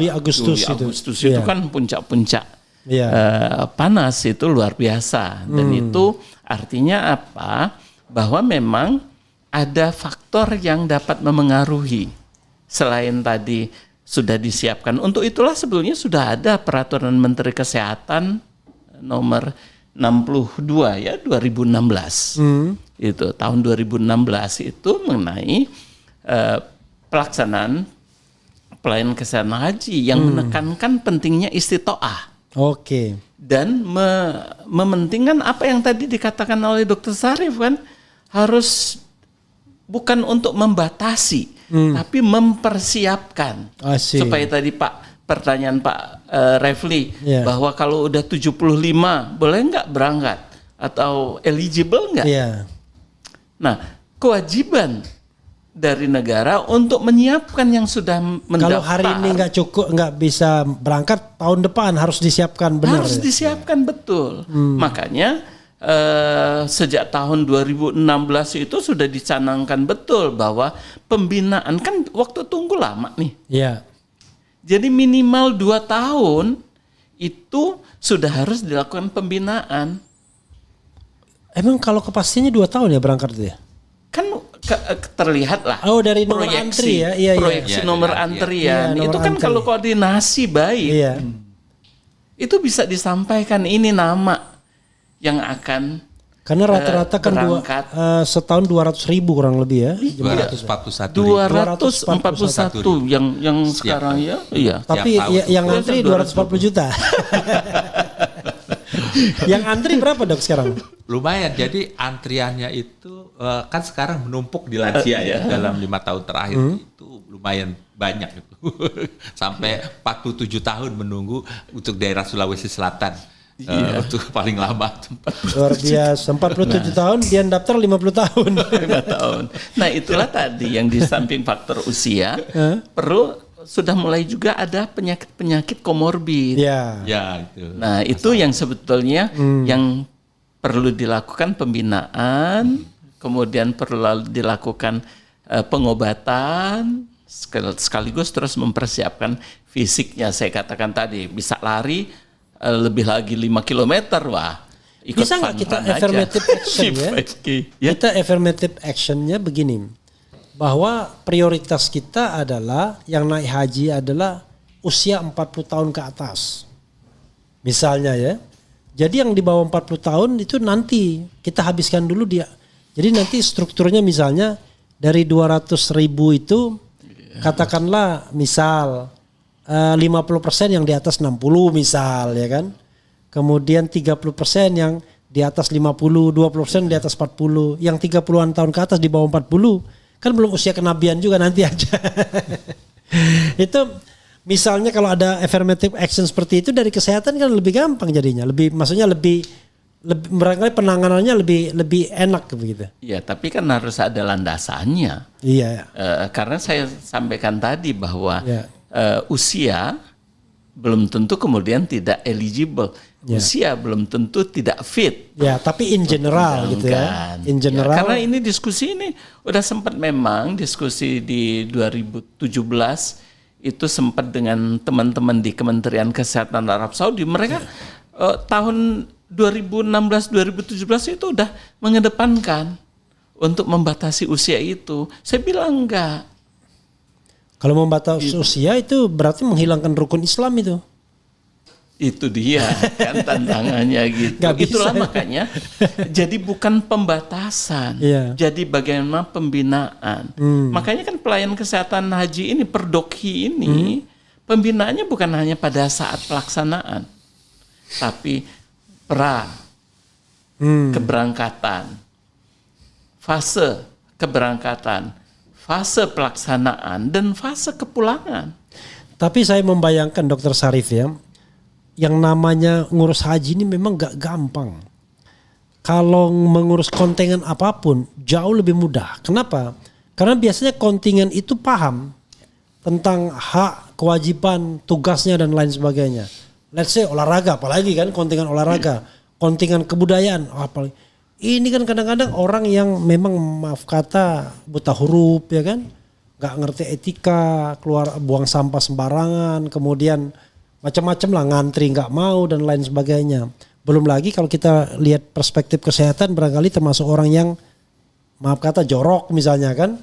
Agustus itu kan puncak-puncak panas itu luar biasa. Dan itu artinya apa? Bahwa memang ada faktor yang dapat memengaruhi selain tadi sudah disiapkan. Untuk itulah sebetulnya sudah ada peraturan Menteri Kesehatan nomor 62 ya 2016. Itu tahun 2016 itu mengenai pelaksanaan pelayanan kesehatan haji yang menekankan pentingnya istitoah. Oke. Dan mementingkan apa yang tadi dikatakan oleh Dr. Syarif kan, harus bukan untuk membatasi, tapi mempersiapkan. Supaya tadi pertanyaan Pak Refli, bahwa kalau udah 75 boleh nggak berangkat atau eligible nggak? Nah, kewajiban dari negara untuk menyiapkan yang sudah mendaftar. Kalau hari ini nggak cukup, nggak bisa berangkat, tahun depan harus disiapkan benar. Harus disiapkan betul. Makanya sejak tahun 2016 itu sudah dicanangkan betul bahwa pembinaan kan waktu tunggu lama nih. Jadi minimal 2 tahun itu sudah harus dilakukan pembinaan. Emang kalau kepastiannya 2 tahun ya berangkat itu ya? Kan terlihat lah. Oh, dari nomor antri ya. Proyeksi nomor antrian. Itu kan kalau koordinasi baik. Itu bisa disampaikan ini nama yang akan karena rata-rata kan setahun 200.000 kurang lebih ya. 241 yang sekarang ya. Iya. Tapi yang antri 240 juta. Yang antri berapa Dok sekarang? Lumayan, jadi antriannya itu kan sekarang menumpuk di lansia ya dalam 5 tahun terakhir itu lumayan banyak itu. Sampai 47 tahun menunggu untuk daerah Sulawesi Selatan. Untuk paling lama. Luar biasa, 47 tahun, dia daftar 50 tahun. 5 tahun. Nah itulah tadi yang di samping faktor usia, perlu sudah mulai juga ada penyakit-penyakit komorbid. Itu. Nah itu yang sebetulnya yang perlu dilakukan pembinaan, kemudian perlu dilakukan pengobatan, sekaligus terus mempersiapkan fisiknya. Saya katakan tadi, bisa lari lebih lagi 5 km, wah. Bisa nggak kita affirmative action ya? Kita affirmative actionnya begini, bahwa prioritas kita adalah yang naik haji adalah usia 40 tahun ke atas. Misalnya ya. Jadi yang di bawah 40 tahun itu nanti kita habiskan dulu dia. Jadi nanti strukturnya misalnya dari 200.000 itu katakanlah misal 50% yang di atas 60 misal ya kan. Kemudian 30% yang di atas 50, 20% di atas 40, yang 30-an tahun ke atas di bawah 40 kan belum usia kenabian juga nanti aja. Itu misalnya kalau ada affirmative action seperti itu dari kesehatan kan lebih gampang jadinya, maksudnya lebih barangkali penanganannya lebih enak begitu. Iya, tapi kan harus ada landasannya. Iya. Karena saya sampaikan tadi bahwa usia belum tentu kemudian tidak eligible. Usia belum tentu tidak fit. Ya, tapi in general gitu ya. In general. Karena ini diskusi ini udah sempat memang diskusi di 2017 itu sempat dengan teman-teman di Kementerian Kesehatan Arab Saudi. Mereka tahun 2016-2017 itu udah mengedepankan untuk membatasi usia itu. Saya bilang enggak. Kalau membatasi usia itu berarti menghilangkan rukun Islam itu. Itu dia kan tantangannya gitu. Itulah makanya jadi bukan pembatasan, jadi bagaimana pembinaan. Makanya kan pelayanan kesehatan haji ini, Perdokhi ini, pembinaannya bukan hanya pada saat pelaksanaan, tapi keberangkatan, fase keberangkatan, fase pelaksanaan, dan fase kepulangan. Tapi saya membayangkan Dr. Syarif ya, yang namanya ngurus haji ini memang gak gampang. Kalau mengurus kontingen apapun jauh lebih mudah. Kenapa? Karena biasanya kontingen itu paham tentang hak, kewajiban, tugasnya dan lain sebagainya. Let's say olahraga, apalagi kan kontingen olahraga, kontingen kebudayaan, apalagi. Ini kan kadang-kadang orang yang memang maaf kata buta huruf ya kan. nggak ngerti etika, keluar buang sampah sembarangan, kemudian macam-macam lah, ngantri nggak mau dan lain sebagainya. Belum lagi kalau kita lihat perspektif kesehatan, barangkali termasuk orang yang maaf kata jorok misalnya kan,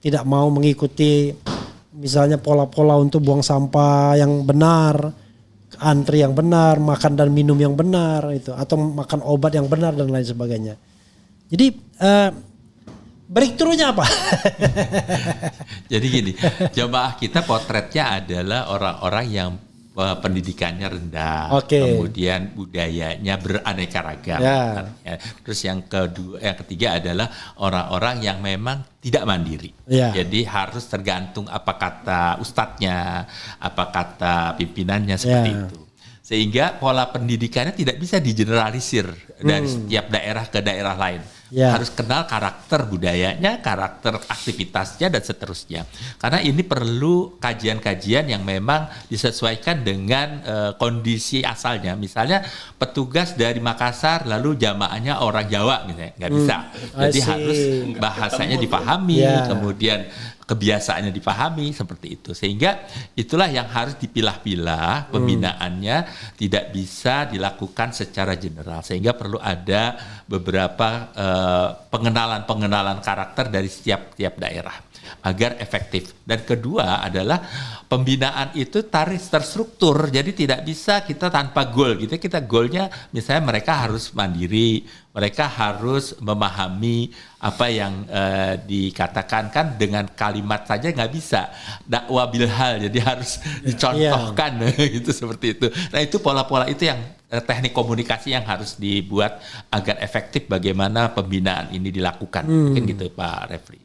tidak mau mengikuti misalnya pola-pola untuk buang sampah yang benar, antri yang benar, makan dan minum yang benar itu, atau makan obat yang benar dan lain sebagainya. Jadi breakthrough-nya apa? Jadi gini, jamaah kita potretnya adalah orang-orang yang pendidikannya rendah, kemudian budayanya beraneka ragam. Terus yang ketiga adalah orang-orang yang memang tidak mandiri. Jadi harus tergantung apa kata ustadznya, apa kata pimpinannya seperti itu. Sehingga pola pendidikannya tidak bisa digeneralisir dari setiap daerah ke daerah lain. Harus kenal karakter budayanya, karakter aktivitasnya dan seterusnya. Karena ini perlu kajian-kajian yang memang disesuaikan dengan kondisi asalnya. Misalnya petugas dari Makassar lalu jamaahnya orang Jawa misalnya, nggak bisa. Jadi harus bahasanya dipahami, kemudian kebiasaannya dipahami seperti itu. Sehingga itulah yang harus dipilah-pilah pembinaannya, tidak bisa dilakukan secara general. Sehingga perlu ada beberapa pengenalan karakter dari setiap daerah agar efektif. Dan kedua adalah pembinaan itu terstruktur, jadi tidak bisa kita tanpa goal gitu. Kita goalnya misalnya mereka harus mandiri, mereka harus memahami apa yang dikatakan kan dengan kalimat saja nggak bisa, dakwah bilhal, jadi harus dicontohkan gitu seperti itu. Nah itu pola-pola itu yang teknik komunikasi yang harus dibuat agar efektif bagaimana pembinaan ini dilakukan. Mungkin gitu Pak Refli.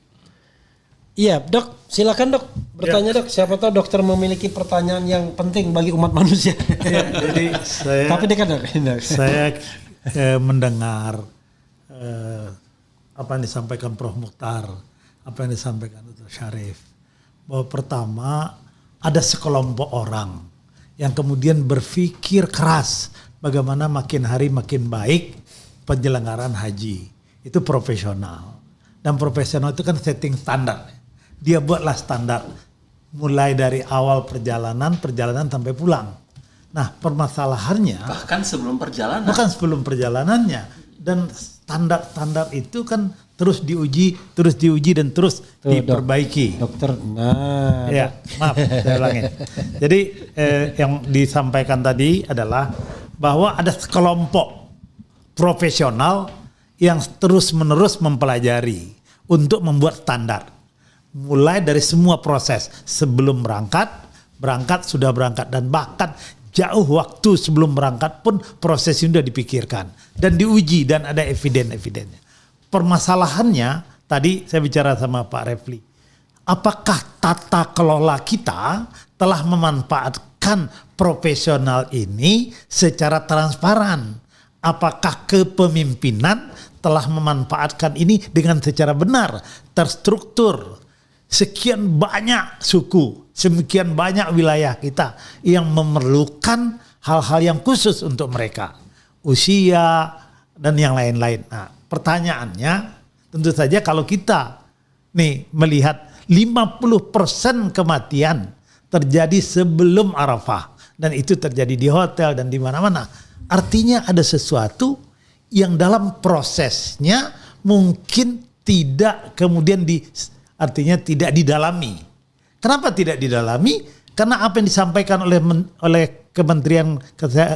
Iya, Dok, silakan Dok bertanya Dok. Siapa tahu dokter memiliki pertanyaan yang penting bagi umat manusia. Jadi tapi dekat Dok. Saya mendengar apa yang disampaikan Prof. Mukhtar, apa yang disampaikan Dr. Syarif, bahwa pertama ada sekelompok orang yang kemudian berpikir keras bagaimana makin hari makin baik penyelenggaraan haji. Itu profesional. Dan profesional itu kan setting standar. Dia buatlah standar mulai dari awal perjalanan sampai pulang. Nah permasalahannya bahkan sebelum perjalanannya, dan standar itu kan terus diuji dan terus diperbaiki. Dokter, maaf saya ulangin. Jadi yang disampaikan tadi adalah bahwa ada sekelompok profesional yang terus-menerus mempelajari untuk membuat standar. Mulai dari semua proses sebelum berangkat, sudah berangkat, dan bahkan jauh waktu sebelum berangkat pun proses ini sudah dipikirkan dan diuji dan ada evidennya. Permasalahannya tadi saya bicara sama Pak Refli, apakah tata kelola kita telah memanfaatkan profesional ini secara transparan? Apakah kepemimpinan telah memanfaatkan ini dengan secara benar, terstruktur? Sekian banyak suku, sekian banyak wilayah kita yang memerlukan hal-hal yang khusus untuk mereka. Usia dan yang lain-lain. Nah, pertanyaannya tentu saja kalau kita nih melihat 50% kematian terjadi sebelum Arafah. Dan itu terjadi di hotel dan di mana-mana. Artinya ada sesuatu yang dalam prosesnya mungkin tidak kemudian artinya tidak didalami. Kenapa tidak didalami? Karena apa yang disampaikan oleh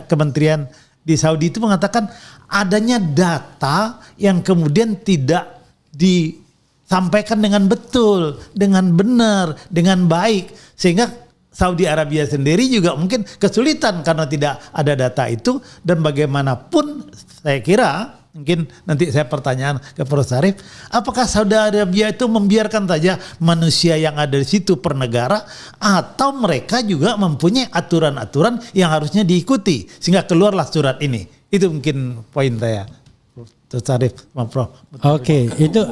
kementerian di Saudi itu mengatakan adanya data yang kemudian tidak disampaikan dengan betul, dengan benar, dengan baik, sehingga Saudi Arabia sendiri juga mungkin kesulitan karena tidak ada data itu. Dan bagaimanapun saya kira mungkin nanti saya pertanyaan ke Prof. Syarif, apakah Saudi Arabia itu membiarkan saja manusia yang ada di situ per negara, atau mereka juga mempunyai aturan-aturan yang harusnya diikuti sehingga keluarlah surat ini? Itu mungkin poin saya, Prof. Syarif, Prof. Oke, itu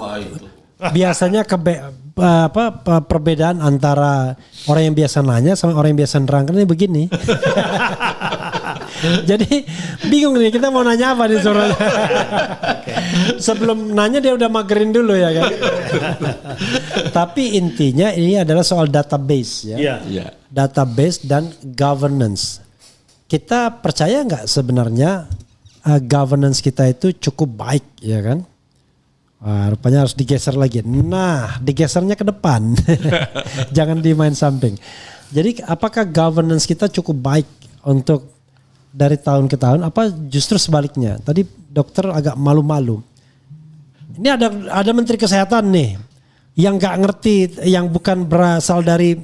biasanya perbedaan antara orang yang biasa nanya sama orang yang biasa nerangkan ini begini. Jadi bingung nih kita mau nanya apa nih suruhnya. Sebelum nanya dia udah magerin dulu ya kan. Tapi intinya ini adalah soal database ya. Iya. Database dan governance. Kita percaya nggak sebenarnya governance kita itu cukup baik ya kan? Wah, rupanya harus digeser lagi. Nah, digesernya ke depan. Jangan di main samping. Jadi apakah governance kita cukup baik untuk dari tahun ke tahun? Apa justru sebaliknya? Tadi dokter agak malu-malu. Ini ada Menteri Kesehatan nih yang nggak ngerti, yang bukan berasal dari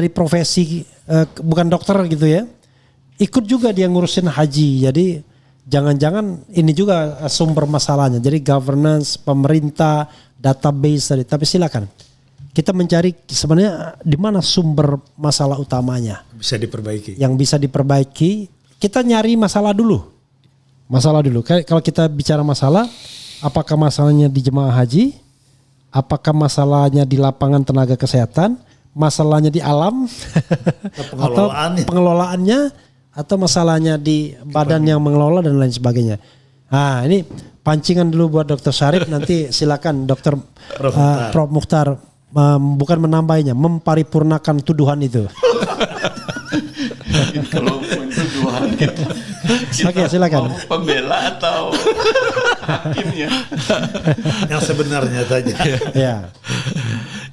profesi bukan dokter gitu ya. Ikut juga dia ngurusin haji. Jadi jangan-jangan ini juga sumber masalahnya. Jadi governance, pemerintah, database tadi. Tapi silakan. Kita mencari sebenarnya di mana sumber masalah utamanya. Bisa diperbaiki. Yang bisa diperbaiki, kita nyari masalah dulu. Kalau kita bicara masalah, apakah masalahnya di jemaah haji? Apakah masalahnya di lapangan tenaga kesehatan? Masalahnya di alam? Atau pengelolaannya? Atau masalahnya di badan yang mengelola dan lain sebagainya. Nah ini pancingan dulu buat Dr. Syarif, nanti silakan Dr. Prof. Mukhtar bukan menambahnya, memparipurnakan tuduhan itu. Kalau tuduhan kita Oke, silakan. mau pembela atau hakimnya? Yang sebenarnya saja. Ya.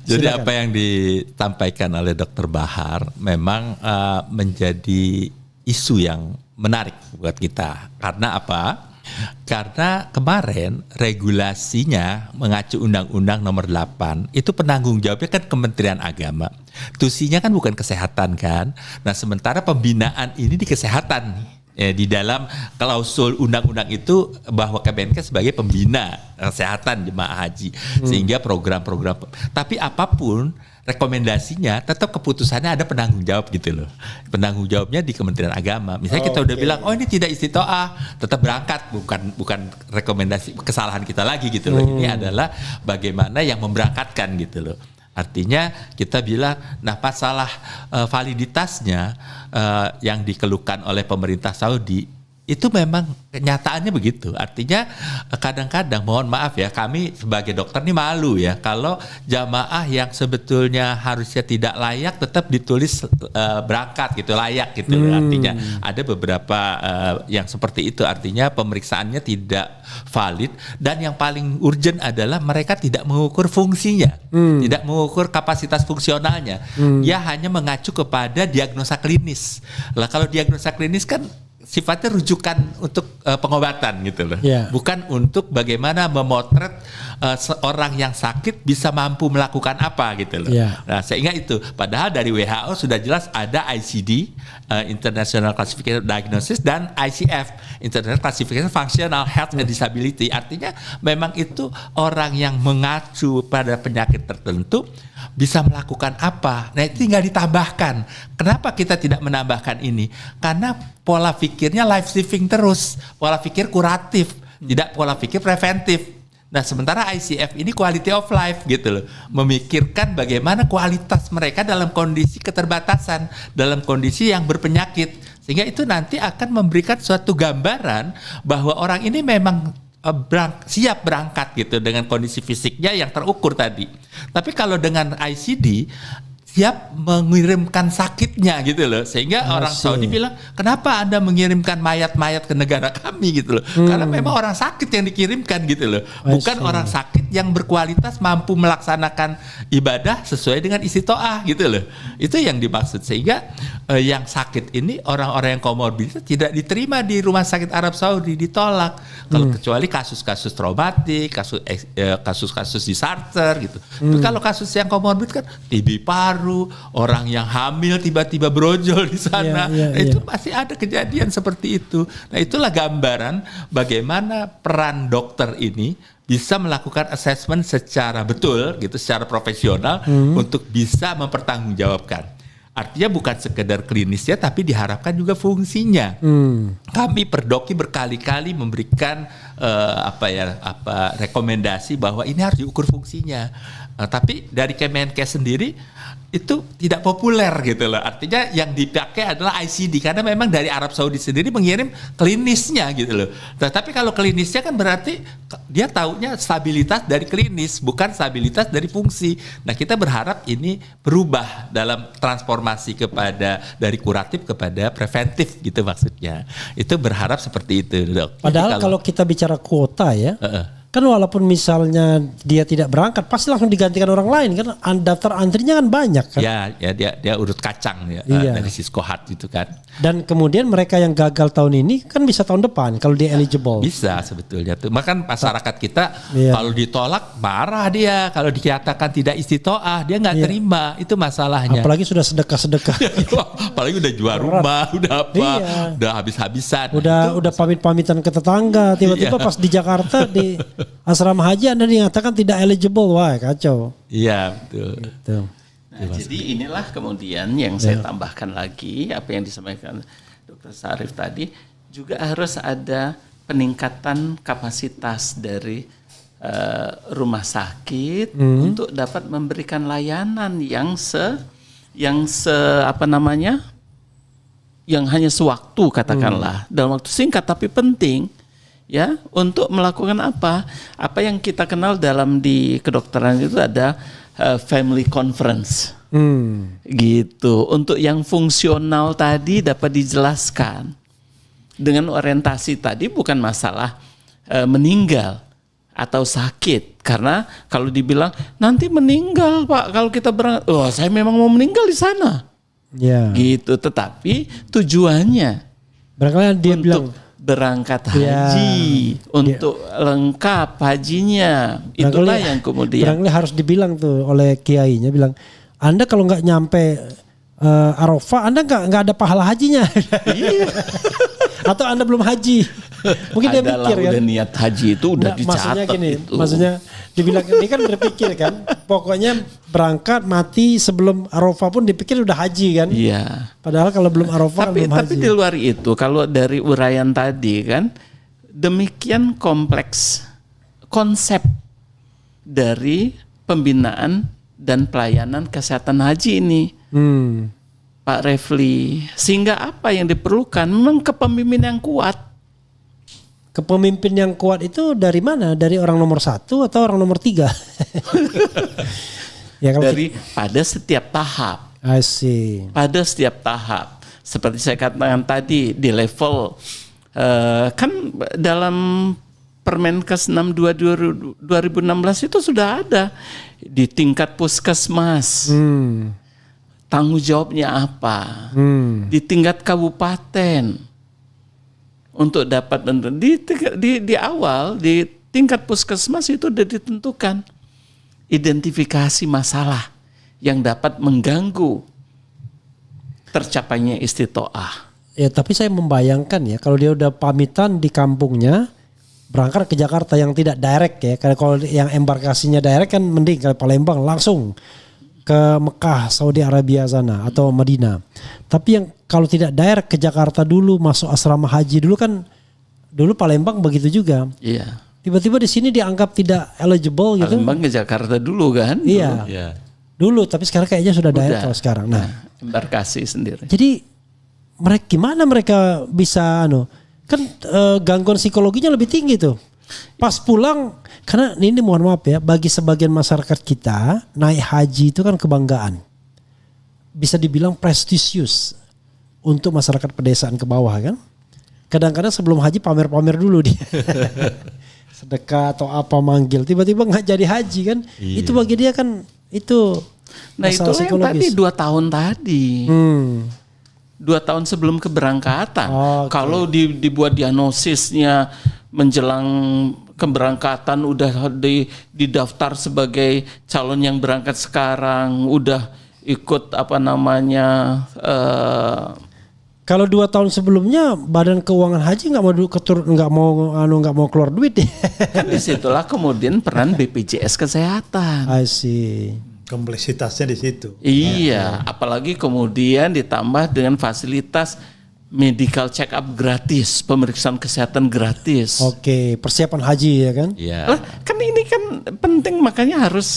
Jadi Silakan. apa yang disampaikan oleh Dr. Bahar memang menjadi isu yang menarik buat kita. Karena apa? Karena kemarin regulasinya mengacu Undang-Undang Nomor 8 itu penanggung jawabnya kan Kementerian Agama. Tusinya kan bukan kesehatan kan. Nah sementara pembinaan ini di kesehatan. Di dalam klausul undang-undang itu bahwa Kemenkes sebagai pembina kesehatan jemaah haji. Sehingga program-program. Tapi apapun rekomendasinya tetap keputusannya ada penanggung jawab gitu loh. Penanggung jawabnya di Kementerian Agama. Misalnya kita udah bilang, oh ini tidak istitoah, tetap berangkat, bukan rekomendasi kesalahan kita lagi gitu loh. Ini adalah bagaimana yang memberangkatkan gitu loh. Artinya kita bilang, nah masalah validitasnya yang dikeluhkan oleh pemerintah Saudi itu memang kenyataannya begitu. Artinya kadang-kadang mohon maaf ya, kami sebagai dokter ini malu ya kalau jamaah yang sebetulnya harusnya tidak layak tetap ditulis berangkat gitu, layak gitu. Artinya ada beberapa yang seperti itu, artinya pemeriksaannya tidak valid, dan yang paling urgent adalah mereka tidak mengukur fungsinya, tidak mengukur kapasitas fungsionalnya. Dia hanya mengacu kepada diagnosa klinis. Lah kalau diagnosa klinis kan sifatnya rujukan untuk pengobatan gitu loh, bukan untuk bagaimana memotret seorang yang sakit bisa mampu melakukan apa gitu loh. Nah sehingga itu, padahal dari WHO sudah jelas ada ICD, International Classification Diagnosis, dan ICF, International Classification Functional Health and Disability. Artinya memang itu orang yang mengacu pada penyakit tertentu bisa melakukan apa. Nah itu tinggal ditambahkan. Kenapa kita tidak menambahkan ini? Karena pola pikirnya life saving terus, pola pikir kuratif, tidak pola pikir preventif. Nah sementara ICF ini quality of life gitu loh, memikirkan bagaimana kualitas mereka dalam kondisi keterbatasan, dalam kondisi yang berpenyakit, sehingga itu nanti akan memberikan suatu gambaran bahwa orang ini memang siap berangkat gitu dengan kondisi fisiknya yang terukur tadi. Tapi kalau dengan ICD siap mengirimkan sakitnya gitu loh, sehingga orang Saudi bilang, kenapa Anda mengirimkan mayat-mayat ke negara kami gitu loh, karena memang orang sakit yang dikirimkan gitu loh, bukan orang sakit yang berkualitas mampu melaksanakan ibadah sesuai dengan istitoah gitu loh. Itu yang dimaksud, sehingga yang sakit ini orang-orang yang komorbid tidak diterima di rumah sakit Arab Saudi, ditolak kalau kecuali kasus-kasus traumatik, kasus-kasus disaster gitu. Tapi kalau kasus yang komorbid kan TB paru, orang yang hamil tiba-tiba brojol di sana, itu pasti ada kejadian seperti itu. Nah itulah gambaran bagaimana peran dokter ini bisa melakukan assessment secara betul gitu, secara profesional untuk bisa mempertanggungjawabkan. Artinya bukan sekedar klinisnya tapi diharapkan juga fungsinya. kami Perdoki berkali-kali memberikan rekomendasi bahwa ini harus diukur fungsinya. Tapi dari Kemenkes sendiri itu tidak populer gitu loh. Artinya yang dipakai adalah ICD karena memang dari Arab Saudi sendiri mengirim klinisnya gitu loh. Tapi kalau klinisnya kan berarti dia taunya stabilitas dari klinis bukan stabilitas dari fungsi. Nah, kita berharap ini berubah dalam transformasi dari kuratif kepada preventif gitu maksudnya. Itu berharap seperti itu, Dok. Padahal kalau kita bicara kuota ya, kan walaupun misalnya dia tidak berangkat pasti langsung digantikan orang lain kan, daftar antrinya kan banyak kan. Ya dia urut kacang ya, dari Siskohat gitu kan. Dan kemudian mereka yang gagal tahun ini kan bisa tahun depan kalau dia eligible. Bisa sebetulnya tuh. Makan masyarakat kita kalau ditolak marah dia, kalau dikatakan tidak istitoah dia nggak terima, itu masalahnya. Apalagi sudah sedekah-sedekah. Apalagi udah jual rumah, udah apa, udah habis-habisan. Udah pamit-pamitan ke tetangga, tiba-tiba pas di Jakarta di asrama haji Anda dinyatakan tidak eligible, wah kacau. Iya betul. Gitu. Nah, jadi inilah kemudian yang saya tambahkan lagi apa yang disampaikan Dr. Syarif tadi, juga harus ada peningkatan kapasitas dari rumah sakit untuk dapat memberikan layanan yang hanya sewaktu katakanlah dalam waktu singkat tapi penting. Ya, untuk melakukan apa yang kita kenal dalam di kedokteran itu ada family conference, gitu. Untuk yang fungsional tadi dapat dijelaskan dengan orientasi tadi bukan masalah meninggal atau sakit, karena kalau dibilang nanti meninggal Pak kalau kita berangkat, saya memang mau meninggal di sana, gitu. Tetapi tujuannya barangkali dia bilang berangkat haji untuk lengkap hajinya, itulah yang kemudian barangkali harus dibilang tuh oleh kiainya, bilang Anda kalau nggak nyampe Arafah Anda nggak ada pahala hajinya. Atau Anda belum haji, mungkin dia mikir kan udah niat haji itu udah dicatat. Maksudnya gini, itu. maksudnya dibilang ini kan berpikir kan, pokoknya berangkat mati sebelum Arafah pun dipikir udah haji kan. Iya. Padahal kalau belum Arafah belum haji. Tapi di luar itu, kalau dari uraian tadi kan, demikian kompleks konsep dari pembinaan dan pelayanan kesehatan haji ini. Pak Refli, sehingga apa yang diperlukan memang kepemimpinan yang kuat. Kepemimpin yang kuat itu dari mana? Dari orang nomor 1 atau orang nomor 3? Ya, pada setiap tahap. I see. Pada setiap tahap. Seperti saya katakan tadi di level kan dalam Permenkes 62 2016 itu sudah ada di tingkat puskesmas. Tanggung jawabnya apa? Di tingkat kabupaten untuk dapat di awal di tingkat puskesmas itu sudah ditentukan identifikasi masalah yang dapat mengganggu tercapainya istitoah. Ya, tapi saya membayangkan ya kalau dia udah pamitan di kampungnya berangkat ke Jakarta yang tidak direct ya. Kalau yang embarkasinya direct kan mending, kalau Palembang langsung ke Mekah, Saudi Arabia sana atau Madinah. Tapi yang kalau tidak direct ke Jakarta dulu masuk asrama haji dulu kan, dulu Palembang begitu juga. Iya. Tiba-tiba di sini dianggap tidak eligible gitu. Palembang ke Jakarta dulu kan? Iya. Dulu, tapi sekarang kayaknya sudah direct kalau sekarang. Nah, embarkasi sendiri. Jadi gimana mereka bisa kan gangguan psikologinya lebih tinggi tuh. Pas pulang, karena ini mohon maaf ya, bagi sebagian masyarakat kita naik haji itu kan kebanggaan, bisa dibilang prestisius untuk masyarakat pedesaan ke bawah kan. Kadang-kadang sebelum haji pamer-pamer dulu dia, sedekah atau apa manggil, tiba-tiba nggak jadi haji kan. Itu bagi dia kan itu. Nah itu yang tadi 2 tahun tadi. 2 tahun sebelum keberangkatan. Kalau dibuat diagnosisnya menjelang keberangkatan udah didaftar sebagai calon yang berangkat sekarang, udah ikut kalau 2 tahun sebelumnya Badan Keuangan Haji nggak mau keluar duit ya. Kan disitulah kemudian peran BPJS Kesehatan. I see. Kompleksitasnya di situ. Iya, apalagi kemudian ditambah dengan fasilitas medical check up gratis, pemeriksaan kesehatan gratis. Oke, persiapan haji ya kan? Ya. Lah, kan ini kan penting, makanya harus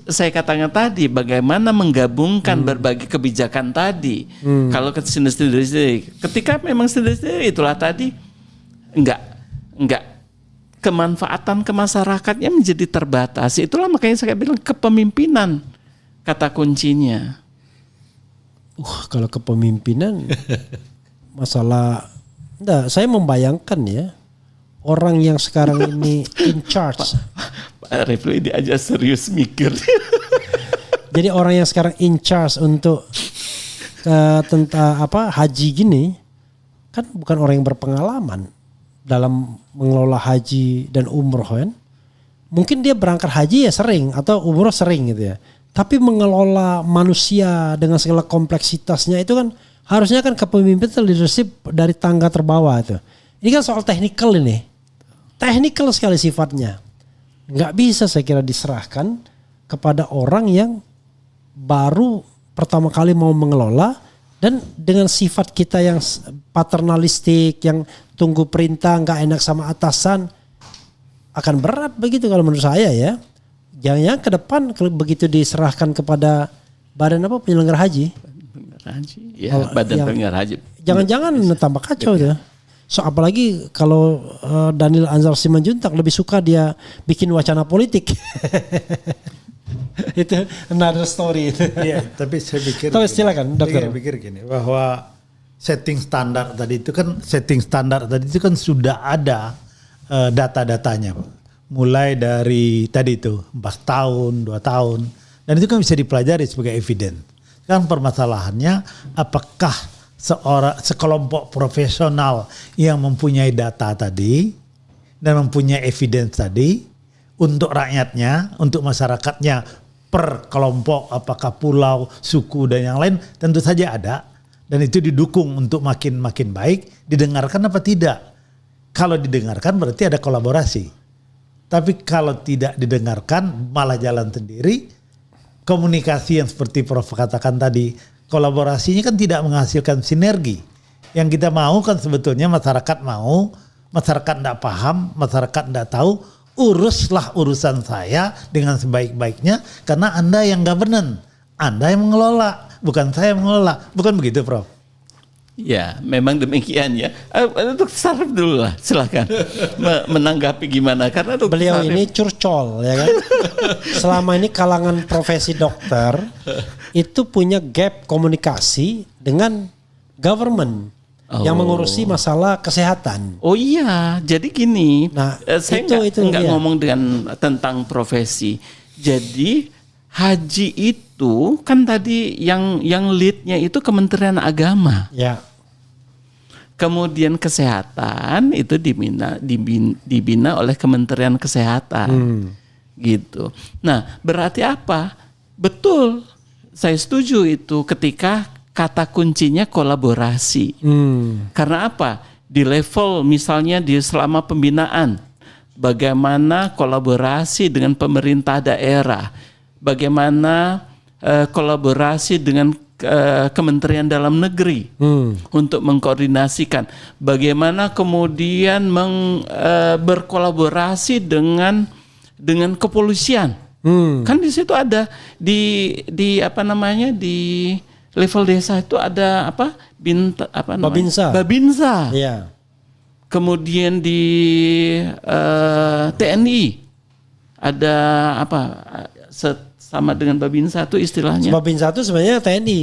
saya katakan tadi bagaimana menggabungkan berbagai kebijakan tadi. Kalau sendiri-sendiri, ketika memang sendiri-sendiri itulah tadi enggak kemanfaatan ke masyarakatnya menjadi terbatas. Itulah makanya saya bilang kepemimpinan kata kuncinya. Kalau kepemimpinan masalah, saya membayangkan ya orang yang sekarang ini in charge. Pak Refli ini aja serius mikir. Jadi orang yang sekarang in charge untuk tentang haji gini kan bukan orang yang berpengalaman dalam mengelola haji dan umroh kan. Mungkin dia berangkat haji ya sering atau umroh sering gitu ya. Tapi mengelola manusia dengan segala kompleksitasnya itu kan harusnya kan kepemimpinan leadership dari tangga terbawah itu. Ini kan soal technical ini. Technical sekali sifatnya. Nggak bisa saya kira diserahkan kepada orang yang baru pertama kali mau mengelola dan dengan sifat kita yang paternalistik, yang tunggu perintah, nggak enak sama atasan, akan berat begitu kalau menurut saya ya. Jangan-jangan ke depan begitu diserahkan kepada badan penyelenggara haji. Ya, badan penyelenggara haji. Jangan-jangan tambah kacau ya. So apalagi kalau Daniel Anzar Simanjuntak lebih suka dia bikin wacana politik. Itu another story itu. Iya, tapi saya pikir silakan dokter. Saya pikir gini bahwa setting standar tadi itu kan sudah ada data-datanya, Pak. Mulai dari tadi itu 4 tahun, 2 tahun, dan itu kan bisa dipelajari sebagai evidence. Kan permasalahannya apakah sekelompok profesional yang mempunyai data tadi dan mempunyai evidence tadi untuk rakyatnya, untuk masyarakatnya per kelompok, apakah pulau, suku dan yang lain, tentu saja ada, dan itu didukung untuk makin baik. Didengarkan apa tidak? Kalau didengarkan berarti ada kolaborasi. Tapi kalau tidak didengarkan malah jalan sendiri, komunikasi yang seperti Prof katakan tadi, kolaborasinya kan tidak menghasilkan sinergi. Yang kita mau kan sebetulnya masyarakat tidak paham, masyarakat tidak tahu, uruslah urusan saya dengan sebaik-baiknya karena Anda yang governance, Anda yang mengelola, bukan saya yang mengelola. Bukan begitu, Prof? Ya, memang demikian ya. Untuk Sarif dulu lah, silakan menanggapi gimana, karena beliau Sarif ini curcol ya kan. Selama ini kalangan profesi dokter itu punya gap komunikasi dengan government yang mengurusi masalah kesehatan. Oh iya, jadi gini. Nah, saya nggak ngomong tentang profesi. Jadi haji itu kan tadi yang leadnya itu Kementerian Agama. Ya. Kemudian kesehatan itu dibina oleh Kementerian Kesehatan. Gitu. Nah, berarti apa? Betul. Saya setuju itu ketika kata kuncinya kolaborasi. Karena apa? Di level misalnya selama pembinaan, bagaimana kolaborasi dengan pemerintah daerah, bagaimana kolaborasi dengan Kementerian Dalam Negeri untuk mengkoordinasikan, bagaimana kemudian berkolaborasi dengan kepolisian. Kan di situ ada di level desa itu ada Babinsa. Iya. Kemudian di TNI ada sama dengan Babinsa itu istilahnya. Babinsa itu sebenarnya TNI.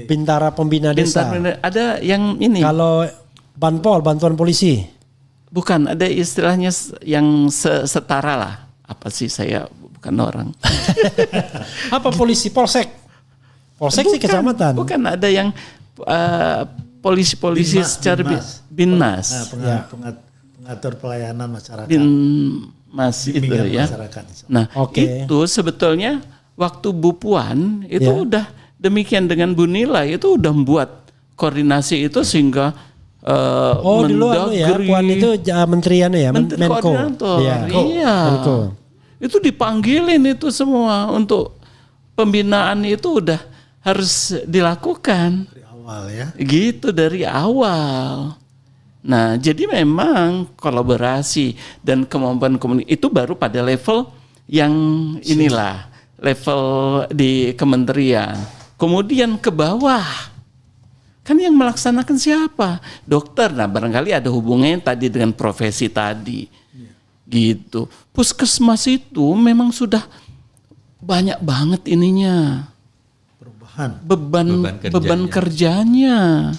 Bintara Pembina Desa. Ada yang ini. Kalau bantuan polisi. Bukan, ada istilahnya yang setara lah. Apa sih, saya bukan orang. Apa polisi? Polsek sih kecamatan. Bukan, ada yang polisi secara Binmas. Pengatur pelayanan masyarakat. Binmas itu ya. Nah, itu sebetulnya waktu Bu Puan itu udah demikian dengan Bu Nila itu udah membuat koordinasi itu sehingga dulu ya, Puan itu menterian ya, Menko. Iya. Menko. Itu dipanggilin itu semua untuk pembinaan itu udah harus dilakukan awal ya. Gitu dari awal. Nah, jadi memang kolaborasi dan kemampuan komunikasi itu baru pada level yang inilah, level di kementerian. Kemudian ke bawah, kan yang melaksanakan siapa? Dokter. Nah, barangkali ada hubungannya tadi dengan profesi tadi. Gitu. Puskesmas itu memang sudah banyak banget ininya. Beban kerjanya.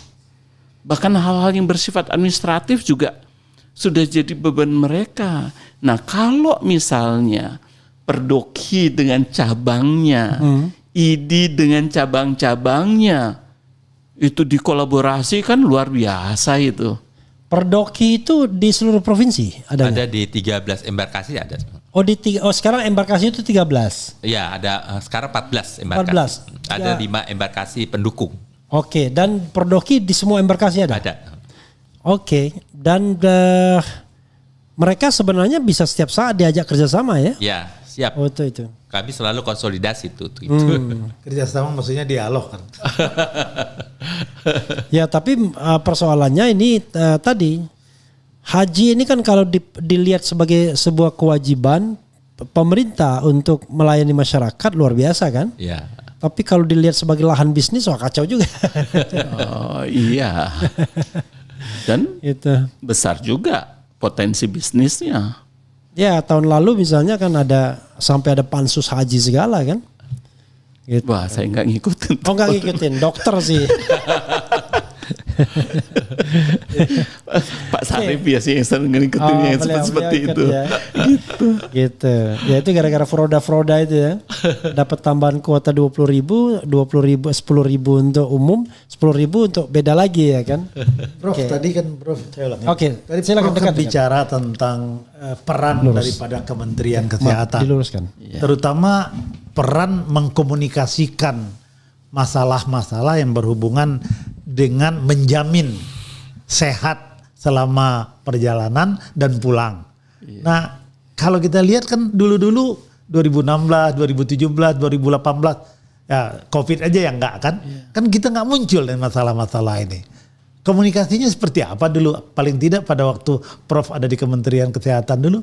Bahkan hal-hal yang bersifat administratif juga sudah jadi beban mereka. Nah, kalau misalnya Perdoki dengan cabangnya, ID dengan cabang-cabangnya, itu dikolaborasikan luar biasa itu. Perdoki itu di seluruh provinsi ada? Ada di 13 embarkasi ada. Sekarang embarkasi itu 13. Iya, ada sekarang 14 embarkasi. 14. Ada Ya. 5 embarkasi pendukung. Oke, dan Perdoki di semua embarkasi ada? Ada. Oke, dan mereka sebenarnya bisa setiap saat diajak kerjasama ya? Ya, siap. Oh itu. Kami selalu konsolidasi itu. Kerjasama maksudnya dialog kan. Ya, tapi persoalannya ini tadi haji ini kan kalau dilihat sebagai sebuah kewajiban pemerintah untuk melayani masyarakat luar biasa kan? Ya. Tapi kalau dilihat sebagai lahan bisnis, wah kacau juga. Oh iya. Dan Itu. besar juga potensi bisnisnya. Ya, tahun lalu misalnya kan sampai ada pansus haji segala kan? Gitu. Wah, saya nggak ngikutin. Oh, nggak ngikutin, dokter sih. Pak Sarif biasanya yang sering ngikutin yang seperti itu. Ya. Gitu. Ya itu gara-gara Froda itu ya. Dapat tambahan kuota 20.000, 10.000 untuk umum, 10.000 untuk beda lagi ya kan. Prof, tadi kan Prof, saya ulangi. Oke, Tadi silakan Prof dekat. bicara tentang peran daripada Kementerian Kesehatan. Diluruskan. Terutama peran mengkomunikasikan masalah-masalah yang berhubungan dengan menjamin sehat selama perjalanan dan pulang. Nah, kalau kita lihat kan dulu-dulu 2016, 2017, 2018 ya COVID aja yang enggak kan? Kan kita nggak muncul dengan masalah-masalah ini. Komunikasinya seperti apa dulu? Paling tidak pada waktu Prof ada di Kementerian Kesehatan dulu.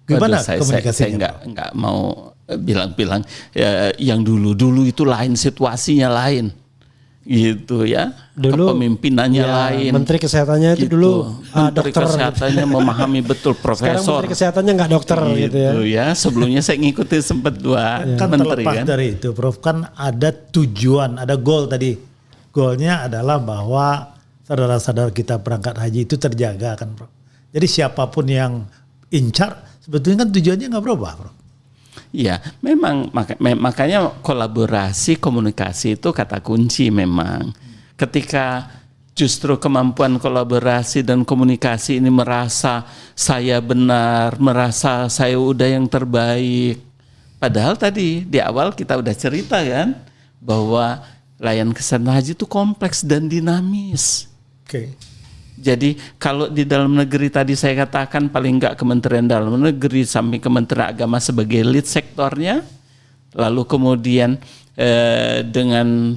Gimana komunikasinya? Saya nggak mau bilang-bilang ya, yang dulu itu lain, situasinya lain. Gitu ya. Dulu kepemimpinannya ya, lain. Menteri Kesehatannya itu dulu Menteri dokter. Kesehatannya memahami betul Sekarang profesor. Menteri Kesehatannya nggak dokter gitu ya. Sebelumnya saya ngikutin sempat dua Kan menteri terlepas kan. dari itu Prof, kan ada tujuan, ada goal tadi. Goalnya adalah bahwa saudara-saudara kita berangkat haji itu terjaga kan Prof. Jadi siapapun yang incar sebetulnya kan tujuannya nggak berubah Prof. Iya, memang makanya kolaborasi, komunikasi itu kata kunci memang. Ketika justru kemampuan kolaborasi dan komunikasi ini merasa saya benar, merasa saya udah yang terbaik. Padahal tadi di awal kita udah cerita kan bahwa layanan kesehatan haji itu kompleks dan dinamis. Oke. Jadi kalau di dalam negeri tadi saya katakan paling enggak Kementerian Dalam Negeri sampai Kementerian Agama sebagai lead sektornya, lalu kemudian dengan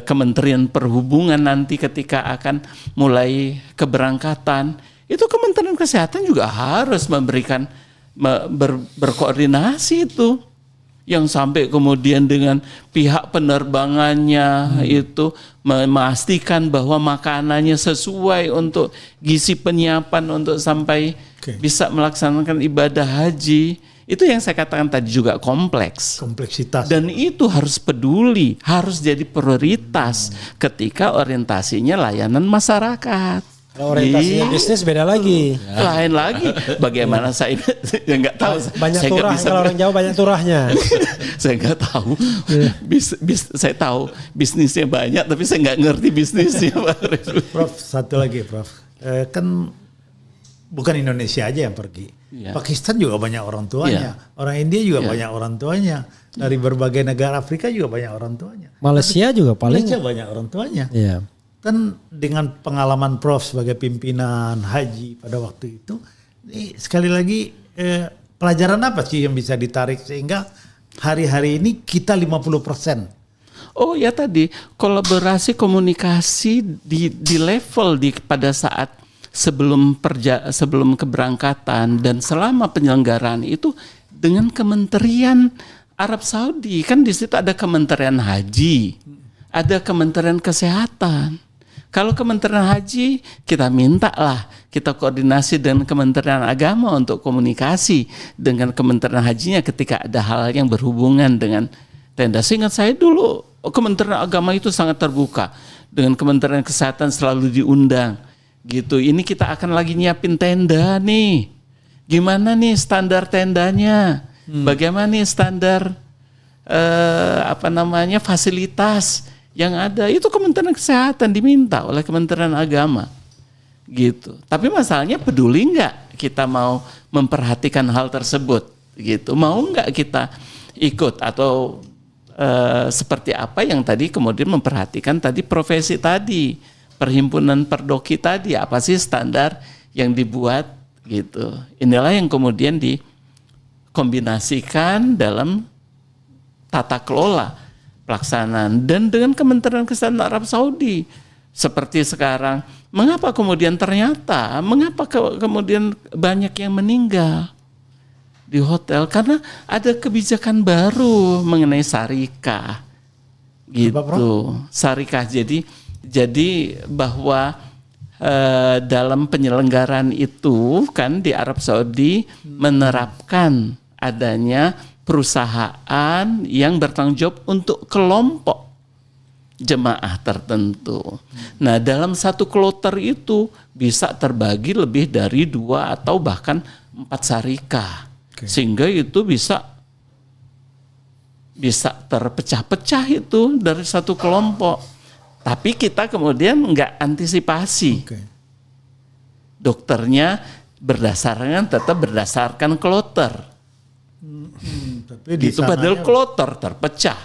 Kementerian Perhubungan nanti ketika akan mulai keberangkatan, itu Kementerian Kesehatan juga harus memberikan berkoordinasi itu. Yang sampai kemudian dengan pihak penerbangannya itu memastikan bahwa makanannya sesuai untuk gizi penyiapan untuk sampai bisa melaksanakan ibadah haji. Itu yang saya katakan tadi juga kompleks. Kompleksitas. Dan itu harus peduli, harus jadi prioritas ketika orientasinya layanan masyarakat. Orientasinya bisnis beda lagi. Lain lagi. Bagaimana saya nggak tahu. Banyak saya turah, kalau orang Jawa banyak turahnya. Saya nggak tahu. Saya tahu bisnisnya banyak, tapi saya nggak ngerti bisnisnya. Prof, satu lagi Prof. Kan bukan Indonesia aja yang pergi. Ya. Pakistan juga banyak orang tuanya. Orang India juga banyak orang tuanya. Dari berbagai negara Afrika juga banyak orang tuanya. Malaysia juga paling. Malaysia banyak orang tuanya. Iya. Kan dengan pengalaman Prof sebagai pimpinan haji pada waktu itu, ini sekali lagi pelajaran apa sih yang bisa ditarik sehingga hari-hari ini kita 50%? Oh ya tadi kolaborasi komunikasi di level pada saat sebelum keberangkatan dan selama penyelenggaraan itu dengan Kementerian Arab Saudi. Kan di situ ada Kementerian Haji, ada Kementerian Kesehatan. Kalau Kementerian Haji, kita minta lah, kita koordinasi dengan Kementerian Agama untuk komunikasi dengan Kementerian Hajinya ketika ada hal yang berhubungan dengan tenda. Seingat saya dulu, Kementerian Agama itu sangat terbuka. Dengan Kementerian Kesehatan selalu diundang. Gitu. Ini kita akan lagi nyiapin tenda nih. Gimana nih standar tendanya? Bagaimana nih standar fasilitas yang ada? Itu Kementerian Kesehatan diminta oleh Kementerian Agama. Gitu. Tapi masalahnya peduli nggak kita mau memperhatikan hal tersebut? Gitu. Mau nggak kita ikut atau seperti apa yang tadi kemudian memperhatikan tadi profesi tadi, perhimpunan perdoki tadi, apa sih standar yang dibuat gitu. Inilah yang kemudian dikombinasikan dalam tata kelola pelaksanaan dan dengan Kementerian Kesehatan Arab Saudi. Seperti sekarang, mengapa kemudian kemudian banyak yang meninggal di hotel? Karena ada kebijakan baru mengenai syarikah gitu. Syarikah jadi bahwa dalam penyelenggaraan itu kan di Arab Saudi menerapkan adanya perusahaan yang bertanggung jawab untuk kelompok jemaah tertentu. Nah, dalam satu kloter itu bisa terbagi lebih dari 2 atau bahkan 4 syarikah. Sehingga itu bisa terpecah-pecah itu dari satu kelompok. Tapi kita kemudian nggak antisipasi. Dokternya tetap berdasarkan kloter. Tapi itu padahal kloter terpecah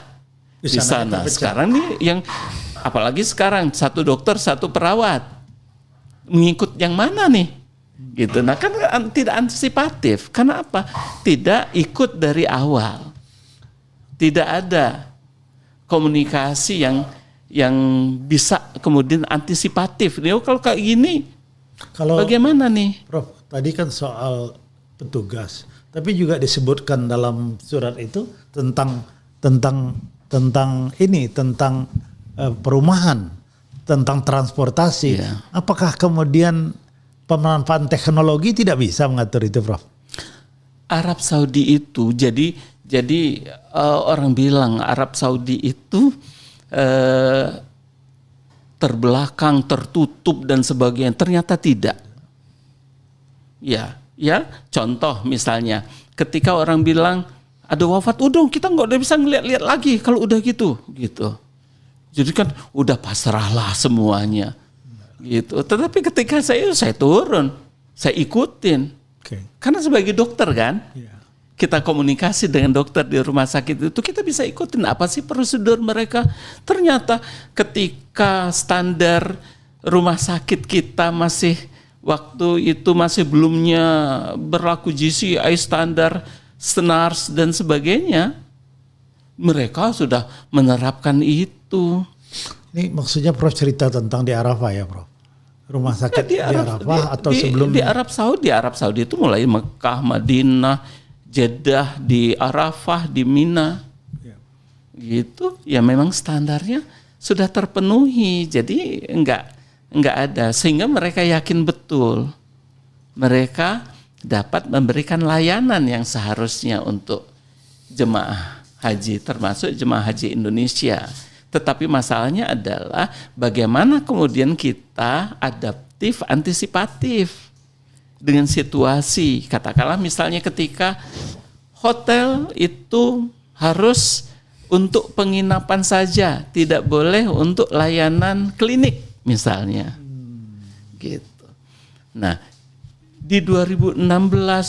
di sana. Sekarang nih yang apalagi sekarang satu dokter satu perawat mengikut yang mana nih? Gitu. Nah kan tidak antisipatif. Karena apa? Tidak ikut dari awal. Tidak ada komunikasi yang bisa kemudian antisipatif. Kalau kayak gini, bagaimana nih? Prof, tadi kan soal petugas, tapi juga disebutkan dalam surat itu tentang perumahan, tentang transportasi. Yeah. Apakah kemudian pemanfaatan teknologi tidak bisa mengatur itu, Prof? Arab Saudi itu jadi orang bilang Arab Saudi itu terbelakang, tertutup dan sebagainya. Ternyata tidak. Ya. Contoh misalnya, ketika orang bilang ada wafat, udah kita nggak bisa ngeliat-liat lagi kalau udah gitu. Jadi kan udah pasrahlah semuanya. Gitu. Tetapi ketika saya turun, saya ikutin. Karena sebagai dokter kan, kita komunikasi dengan dokter di rumah sakit itu, kita bisa ikutin apa sih prosedur mereka. Ternyata ketika standar rumah sakit kita waktu itu masih belumnya berlaku GCI standar, SNARS dan sebagainya, mereka sudah menerapkan itu. Ini maksudnya Prof cerita tentang di Arafah ya, Prof? Rumah sakit di Arafah atau sebelum di Arab Saudi itu mulai Mekah, Madinah, Jeddah, di Arafah, di Mina. Gitu. Ya memang standarnya sudah terpenuhi. Jadi enggak ada, sehingga mereka yakin betul mereka dapat memberikan layanan yang seharusnya untuk jemaah haji, termasuk jemaah haji Indonesia. Tetapi masalahnya adalah bagaimana kemudian kita adaptif, antisipatif dengan situasi. Katakanlah misalnya ketika hotel itu harus untuk penginapan saja, tidak boleh untuk layanan klinik misalnya. Gitu. Nah, di 2016,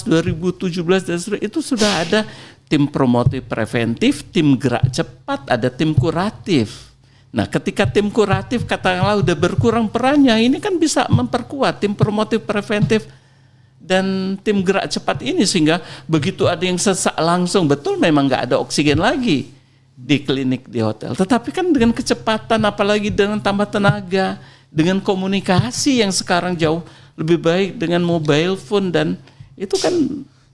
2017 dan seterusnya itu sudah ada tim promotif preventif, tim gerak cepat, ada tim kuratif. Nah, ketika tim kuratif katakanlah udah berkurang perannya, ini kan bisa memperkuat tim promotif preventif dan tim gerak cepat ini, sehingga begitu ada yang sesak langsung, betul memang nggak ada oksigen lagi di klinik di hotel. Tetapi kan dengan kecepatan, apalagi dengan tambah tenaga, dengan komunikasi yang sekarang jauh lebih baik dengan mobile phone, dan itu kan.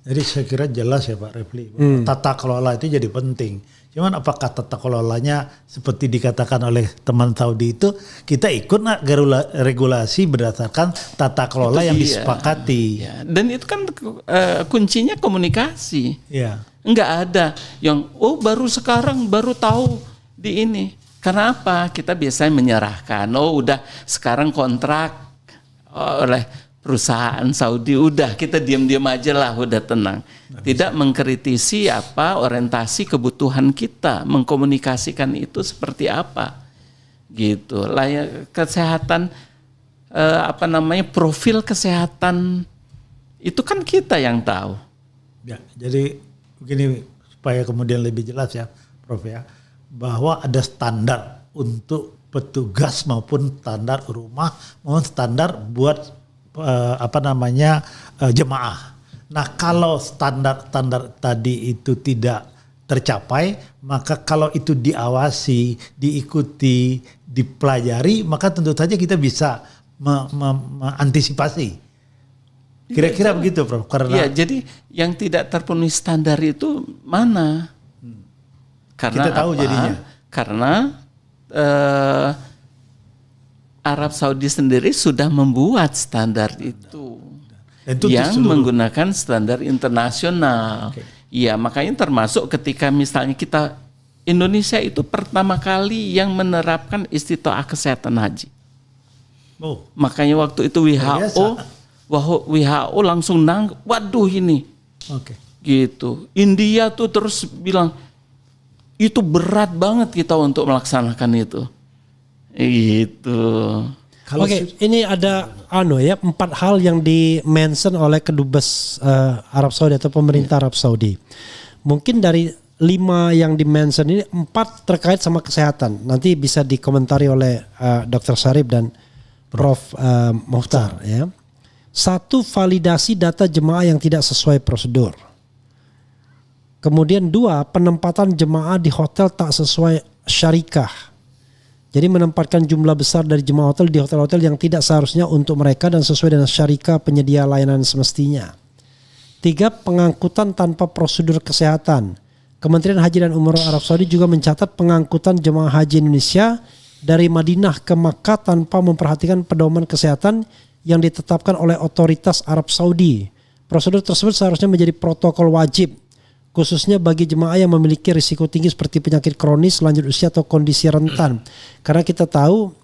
Jadi saya kira jelas ya Pak Refli, tata kelola itu jadi penting. Cuman apakah tata kelolanya seperti dikatakan oleh teman Saudi itu, kita ikut nggak regulasi berdasarkan tata kelola yang disepakati. Ya. Dan itu kan kuncinya komunikasi. Ya. Enggak ada yang baru sekarang baru tahu di ini. Karena apa? Kita biasanya menyerahkan. Udah sekarang kontrak oleh perusahaan Saudi, udah kita diam-diam aja lah, udah tenang. Tidak mengkritisi apa orientasi kebutuhan kita, mengkomunikasikan itu seperti apa, gitu. Layak kesehatan, profil kesehatan itu kan kita yang tahu. Ya, jadi begini supaya kemudian lebih jelas ya, Prof ya, bahwa ada standar untuk petugas maupun standar rumah maupun standar buat jemaah. Nah, kalau standar tadi itu tidak tercapai, maka kalau itu diawasi, diikuti, dipelajari, maka tentu saja kita bisa mengantisipasi. Kira-kira begitu, Prof. Karena jadi yang tidak terpenuhi standar itu mana? Karena kita tahu jadinya. Karena Arab Saudi sendiri sudah membuat standar itu yang menggunakan standar internasional. Iya, makanya termasuk ketika misalnya Indonesia itu pertama kali yang menerapkan istitoah kesehatan haji. Makanya waktu itu WHO langsung waduh ini. Gitu. India tuh terus bilang itu berat banget kita untuk melaksanakan itu. Gitu. Ini ada 4 hal yang di-mention oleh Kedubes Arab Saudi atau pemerintah Arab Saudi. Mungkin dari 5 yang di-mention ini 4 terkait sama kesehatan. Nanti bisa dikomentari oleh Dr. Syarif dan Prof. Mukhtar ya. 1, validasi data jemaah yang tidak sesuai prosedur. Kemudian 2, penempatan jemaah di hotel tak sesuai syarikah. Jadi menempatkan jumlah besar dari jemaah hotel di hotel-hotel yang tidak seharusnya untuk mereka dan sesuai dengan syarikah penyedia layanan semestinya. 3, pengangkutan tanpa prosedur kesehatan. Kementerian Haji dan Umroh Arab Saudi juga mencatat pengangkutan jemaah haji Indonesia dari Madinah ke Makkah tanpa memperhatikan pedoman kesehatan yang ditetapkan oleh otoritas Arab Saudi. Prosedur tersebut seharusnya menjadi protokol wajib, khususnya bagi jemaah yang memiliki risiko tinggi seperti penyakit kronis, lanjut usia atau kondisi rentan. Karena kita tahu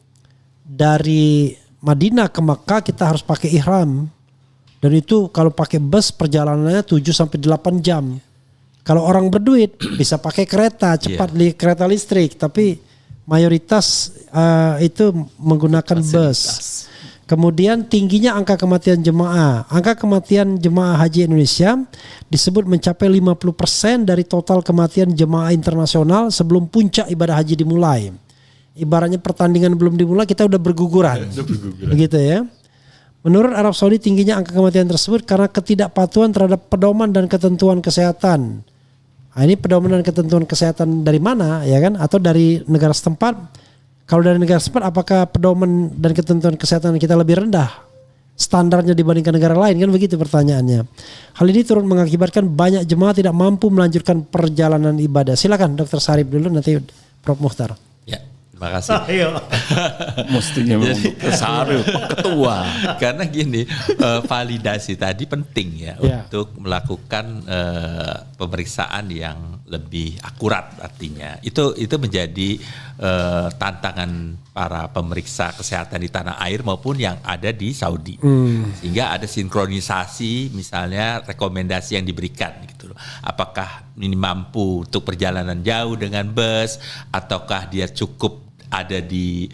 dari Madinah ke Makkah kita harus pakai ihram. Dan itu kalau pakai bus perjalanannya 7-8 jam. Kalau orang berduit bisa pakai kereta cepat, kereta listrik, tapi mayoritas itu menggunakan bus. Kemudian tingginya angka kematian jemaah. Angka kematian jemaah haji Indonesia disebut mencapai 50% dari total kematian jemaah internasional sebelum puncak ibadah haji dimulai. Ibaratnya pertandingan belum dimulai kita udah berguguran. Begitu ya. Menurut Arab Saudi tingginya angka kematian tersebut karena ketidakpatuhan terhadap pedoman dan ketentuan kesehatan. Nah, ini pedoman dan ketentuan kesehatan dari mana ya kan? Atau dari negara setempat? Kalau dari negara setempat, apakah pedoman dan ketentuan kesehatan kita lebih rendah standarnya dibandingkan negara lain? Kan begitu pertanyaannya. Hal ini turut mengakibatkan banyak jemaah tidak mampu melanjutkan perjalanan ibadah. Silakan Dr. Syarif dulu, nanti Prof. Mukhtar. Ya, terima kasih. Mestinya Syarif ketua. Karena gini, validasi tadi penting ya untuk melakukan pemeriksaan yang lebih akurat artinya. Itu menjadi tantangan para pemeriksa kesehatan di tanah air maupun yang ada di Saudi. Sehingga ada sinkronisasi misalnya rekomendasi yang diberikan gitu loh. Apakah ini mampu untuk perjalanan jauh dengan bus ataukah dia cukup ada di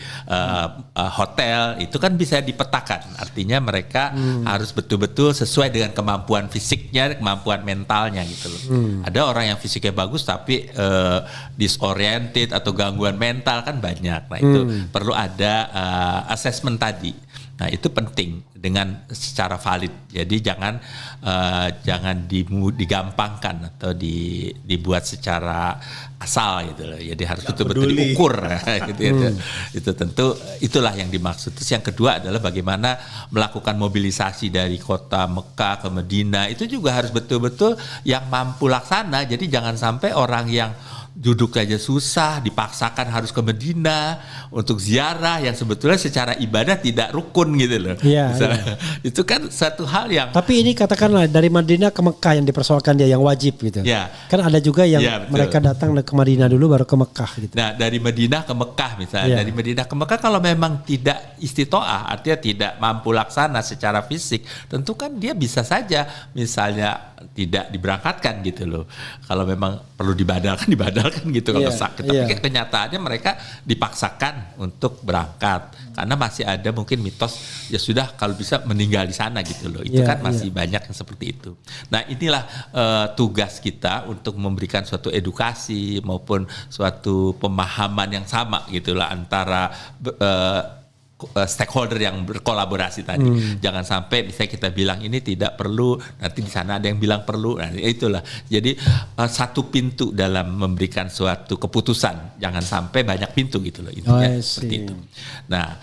hotel, itu kan bisa dipetakan. Artinya mereka harus betul-betul sesuai dengan kemampuan fisiknya, kemampuan mentalnya gitu loh. Ada orang yang fisiknya bagus tapi disoriented atau gangguan mental kan banyak. Nah itu perlu ada assessment tadi. Nah itu penting dengan secara valid. Jadi jangan digampangkan atau dibuat secara asal gitu loh. Jadi harus betul-betul diukur gitu ya. Itu tentu itulah yang dimaksud. Terus yang kedua adalah bagaimana melakukan mobilisasi dari kota Mekah ke Madinah. Itu juga harus betul-betul yang mampu laksana. Jadi jangan sampai orang yang duduk aja susah, dipaksakan harus ke Madinah untuk ziarah yang sebetulnya secara ibadah tidak rukun gitu loh. Iya. Itu kan satu hal yang. Tapi ini katakanlah dari Madinah ke Mekah yang dipersoalkan dia yang wajib gitu. Ya. Kan ada juga yang mereka datang ke Madinah dulu baru ke Mekah gitu. Nah dari Madinah ke Mekah misalnya, dari Madinah ke Mekah kalau memang tidak istitoah, artinya tidak mampu laksana secara fisik, tentu kan dia bisa saja misalnya tidak diberangkatkan gitu loh. Kalau memang perlu dibadalkan gitu kalau sakit. Tapi kenyataannya mereka dipaksakan untuk berangkat karena masih ada mungkin mitos ya sudah kalau bisa meninggal di sana gitu loh. Itu kan masih banyak yang seperti itu. Nah inilah tugas kita untuk memberikan suatu edukasi maupun suatu pemahaman yang sama gitulah antara stakeholder yang berkolaborasi tadi. Jangan sampai misalnya kita bilang ini tidak perlu, nanti di sana ada yang bilang perlu. Nah, itulah. Jadi satu pintu dalam memberikan suatu keputusan. Jangan sampai banyak pintu gitu loh. Intinya seperti itu. Nah,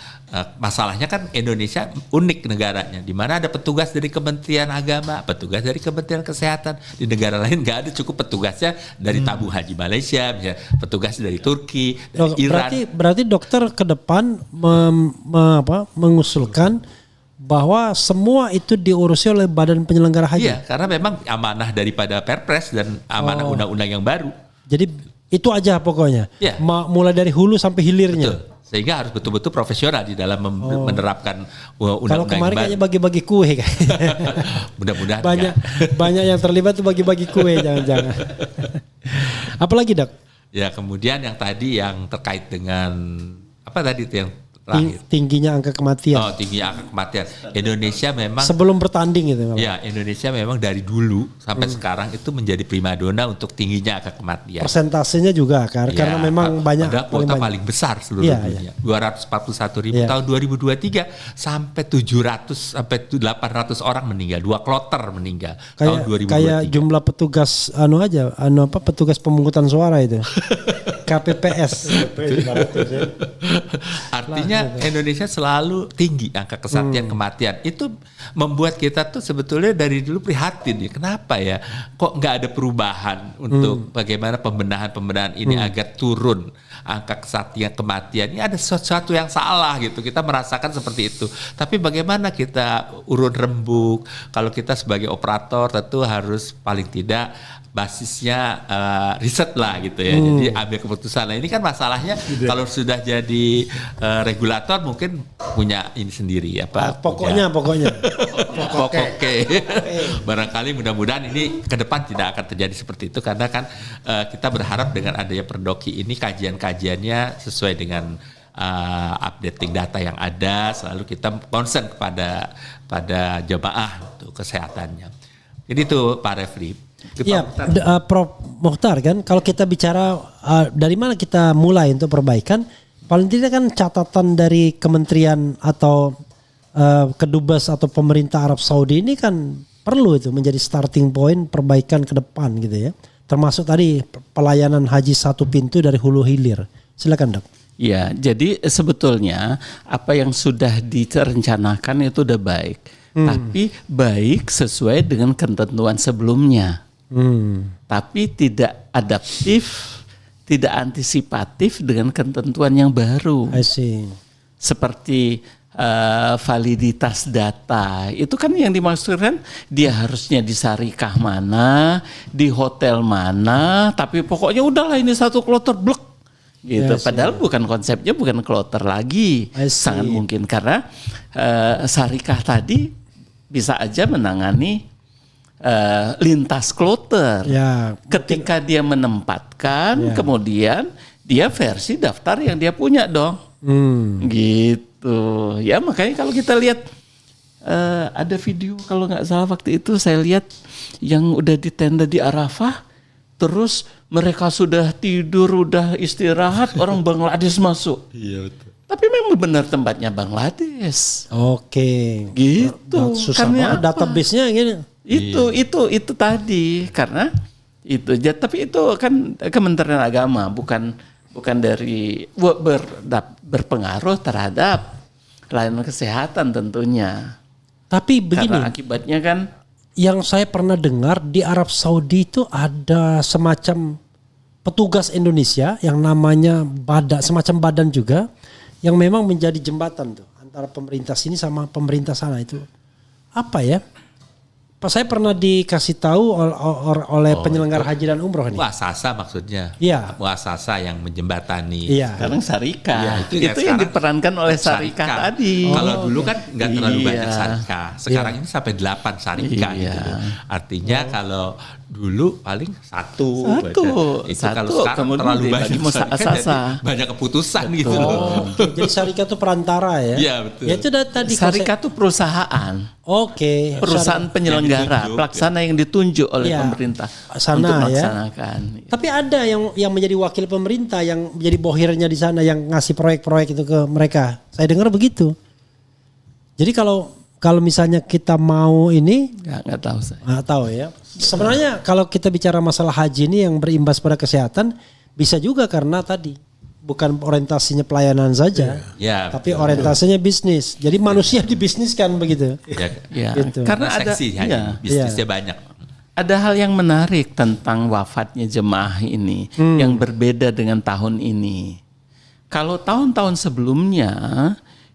masalahnya kan Indonesia unik negaranya, di mana ada petugas dari Kementerian Agama, petugas dari Kementerian Kesehatan. Di negara lain nggak ada, cukup petugasnya dari tabung haji Malaysia, misalnya petugas dari Turki, dari Iran. Berarti dokter ke depan mengusulkan bahwa semua itu diurusi oleh Badan Penyelenggara Haji. Iya, karena memang amanah daripada Perpres dan amanah undang-undang yang baru. Jadi itu aja pokoknya. Ya. Mulai dari hulu sampai hilirnya. Betul. Sehingga harus betul-betul profesional di dalam menerapkan undang-undang. Kalau kemarin kayaknya bagi-bagi kue kan. Mudah-mudahan banyak yang terlibat tuh bagi-bagi kue jangan-jangan. Apalagi Dok? Ya kemudian yang tadi yang terkait dengan apa tadi itu yang terakhir. Tingginya angka kematian. Oh, tingginya angka kematian. Indonesia memang sebelum bertanding itu. Ya, Indonesia memang dari dulu sampai sekarang itu menjadi primadona untuk tingginya angka kematian. Persentasenya juga karena memang banyak. Ada kuota paling besar seluruh dunia. 241.000 tahun 2023 sampai 700 sampai 800 orang meninggal, 2 kloter meninggal tahun 2023. Kayak jumlah petugas petugas pemungutan suara itu. KPPS. Artinya Indonesia selalu tinggi angka kesatian kematian. Itu membuat kita tuh sebetulnya dari dulu prihatin ya. Kenapa ya? Kok nggak ada perubahan untuk bagaimana pembenahan ini agar turun angka kesatian kematian. Ini ada sesuatu yang salah gitu. Kita merasakan seperti itu. Tapi bagaimana kita urun rembuk? Kalau kita sebagai operator tentu harus paling tidak basisnya riset lah gitu ya. Jadi ambil keputusan. Nah ini kan masalahnya kalau sudah jadi regulator mungkin punya ini sendiri apa? Pokoknya. Barangkali mudah-mudahan ini ke depan tidak akan terjadi seperti itu karena kan kita berharap dengan adanya Perdoki ini kajian-kajiannya sesuai dengan updating data yang ada, selalu kita concern pada jemaah untuk kesehatannya. Jadi itu Pak Refli. Iya, Prof Mokhtar kan kalau kita bicara dari mana kita mulai untuk perbaikan, paling tidak kan catatan dari kementerian atau kedubes atau pemerintah Arab Saudi ini kan perlu itu menjadi starting point perbaikan ke depan gitu ya. Termasuk tadi pelayanan haji satu pintu dari hulu hilir. Silakan Dok. Ya, jadi sebetulnya apa yang sudah direncanakan itu udah baik. Tapi baik sesuai dengan ketentuan sebelumnya. Tapi tidak adaptif, tidak antisipatif dengan ketentuan yang baru. I see. Seperti validitas data, itu kan yang dimaksudkan dia harusnya di syarikah mana, di hotel mana, tapi pokoknya udahlah ini satu kloter blek gitu. Padahal bukan konsepnya bukan kloter lagi, sangat mungkin karena syarikah tadi bisa aja menangani lintas kloter. Ya, ketika dia menempatkan, kemudian dia versi daftar yang dia punya dong. Gitu. Ya makanya kalau kita lihat ada video kalau nggak salah waktu itu saya lihat yang udah di tenda di Arafah, terus mereka sudah tidur, udah istirahat, orang Bangladesh masuk. Iya betul. Tapi memang benar tempatnya Bangladesh. Oke. Gitu. Susah Karena banget database-nya gini. Itu tadi karena itu. Tapi itu kan Kementerian Agama bukan dari berpengaruh terhadap layanan kesehatan tentunya. Tapi begini. Karena akibatnya kan yang saya pernah dengar di Arab Saudi itu ada semacam petugas Indonesia yang namanya semacam badan juga yang memang menjadi jembatan tuh antara pemerintah sini sama pemerintah sana itu. Apa ya? Saya pernah dikasih tahu oleh penyelenggara haji dan umroh nih. Muasasa maksudnya. Iya. Muasasa yang menjembatani. Iya. sekarang syarikah. Iya, itu ya yang sekarang diperankan oleh syarikah tadi. Kalau dulu kan nggak terlalu Iya. banyak syarikah. Sekarang ini sampai 8 syarikah Iya. gitu. Artinya kalau dulu paling satu. Itu Satu. kalau sekarang Kemudian terlalu dibagi banyak muasasa. syarikah, jadi banyak keputusan gitu loh. Jadi syarikat itu perantara ya? Iya, betul. Ya itu tadi Syarikat itu perusahaan. Oke. Perusahaan penyelenggara, ditunjuk, pelaksana yang ditunjuk oleh Iya. pemerintah Sana, untuk ya. melaksanakan. Tapi ada yang menjadi wakil pemerintah yang menjadi bohirnya di sana yang ngasih proyek-proyek itu ke mereka. Saya dengar begitu. Jadi kalau misalnya kita mau ini Nggak tahu saya. nggak tahu ya. Sebenarnya kalau kita bicara masalah haji ini yang berimbas pada kesehatan bisa juga karena tadi bukan orientasinya pelayanan saja, Iya, tapi orientasinya bisnis. Jadi manusia dibisniskan begitu. Ya, Gitu. karena ada seksi haji, iya, bisnisnya banyak. ada hal yang menarik tentang wafatnya jemaah ini yang berbeda dengan tahun ini. Kalau tahun-tahun sebelumnya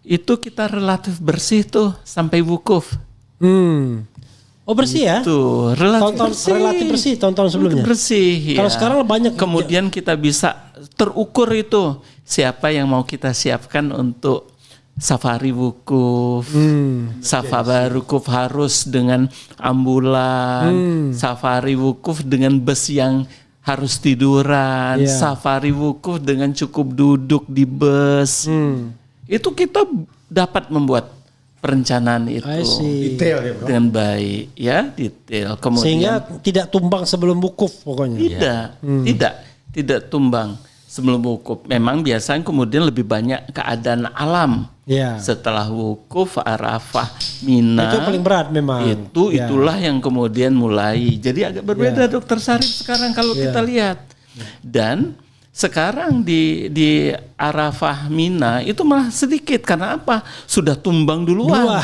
itu kita relatif bersih tuh sampai wukuf. Oh bersih ya? Tuh, Relatif bersih tahun-tahun sebelumnya. Bersih. Kalau sekarang banyak. Kemudian kita bisa terukur itu siapa yang mau kita siapkan untuk safari wukuf. Safari wukuf harus dengan ambulan. Safari wukuf dengan bus yang harus tiduran. Yeah. Safari wukuf dengan cukup duduk di bus. Itu kita dapat membuat perencanaan itu I see. Detail ya bro. dengan baik, ya detail. Kemudian Sehingga tidak tumbang sebelum wukuf pokoknya. tidak tumbang sebelum wukuf. Memang biasanya kemudian lebih banyak keadaan alam. Ya. Setelah wukuf Arafah, Mina. Itu paling berat memang. Ya. Itulah yang kemudian mulai. Jadi agak berbeda Dokter Syarif sekarang kalau kita lihat. Dan sekarang di Arafah Mina itu malah sedikit karena apa? Sudah tumbang duluan.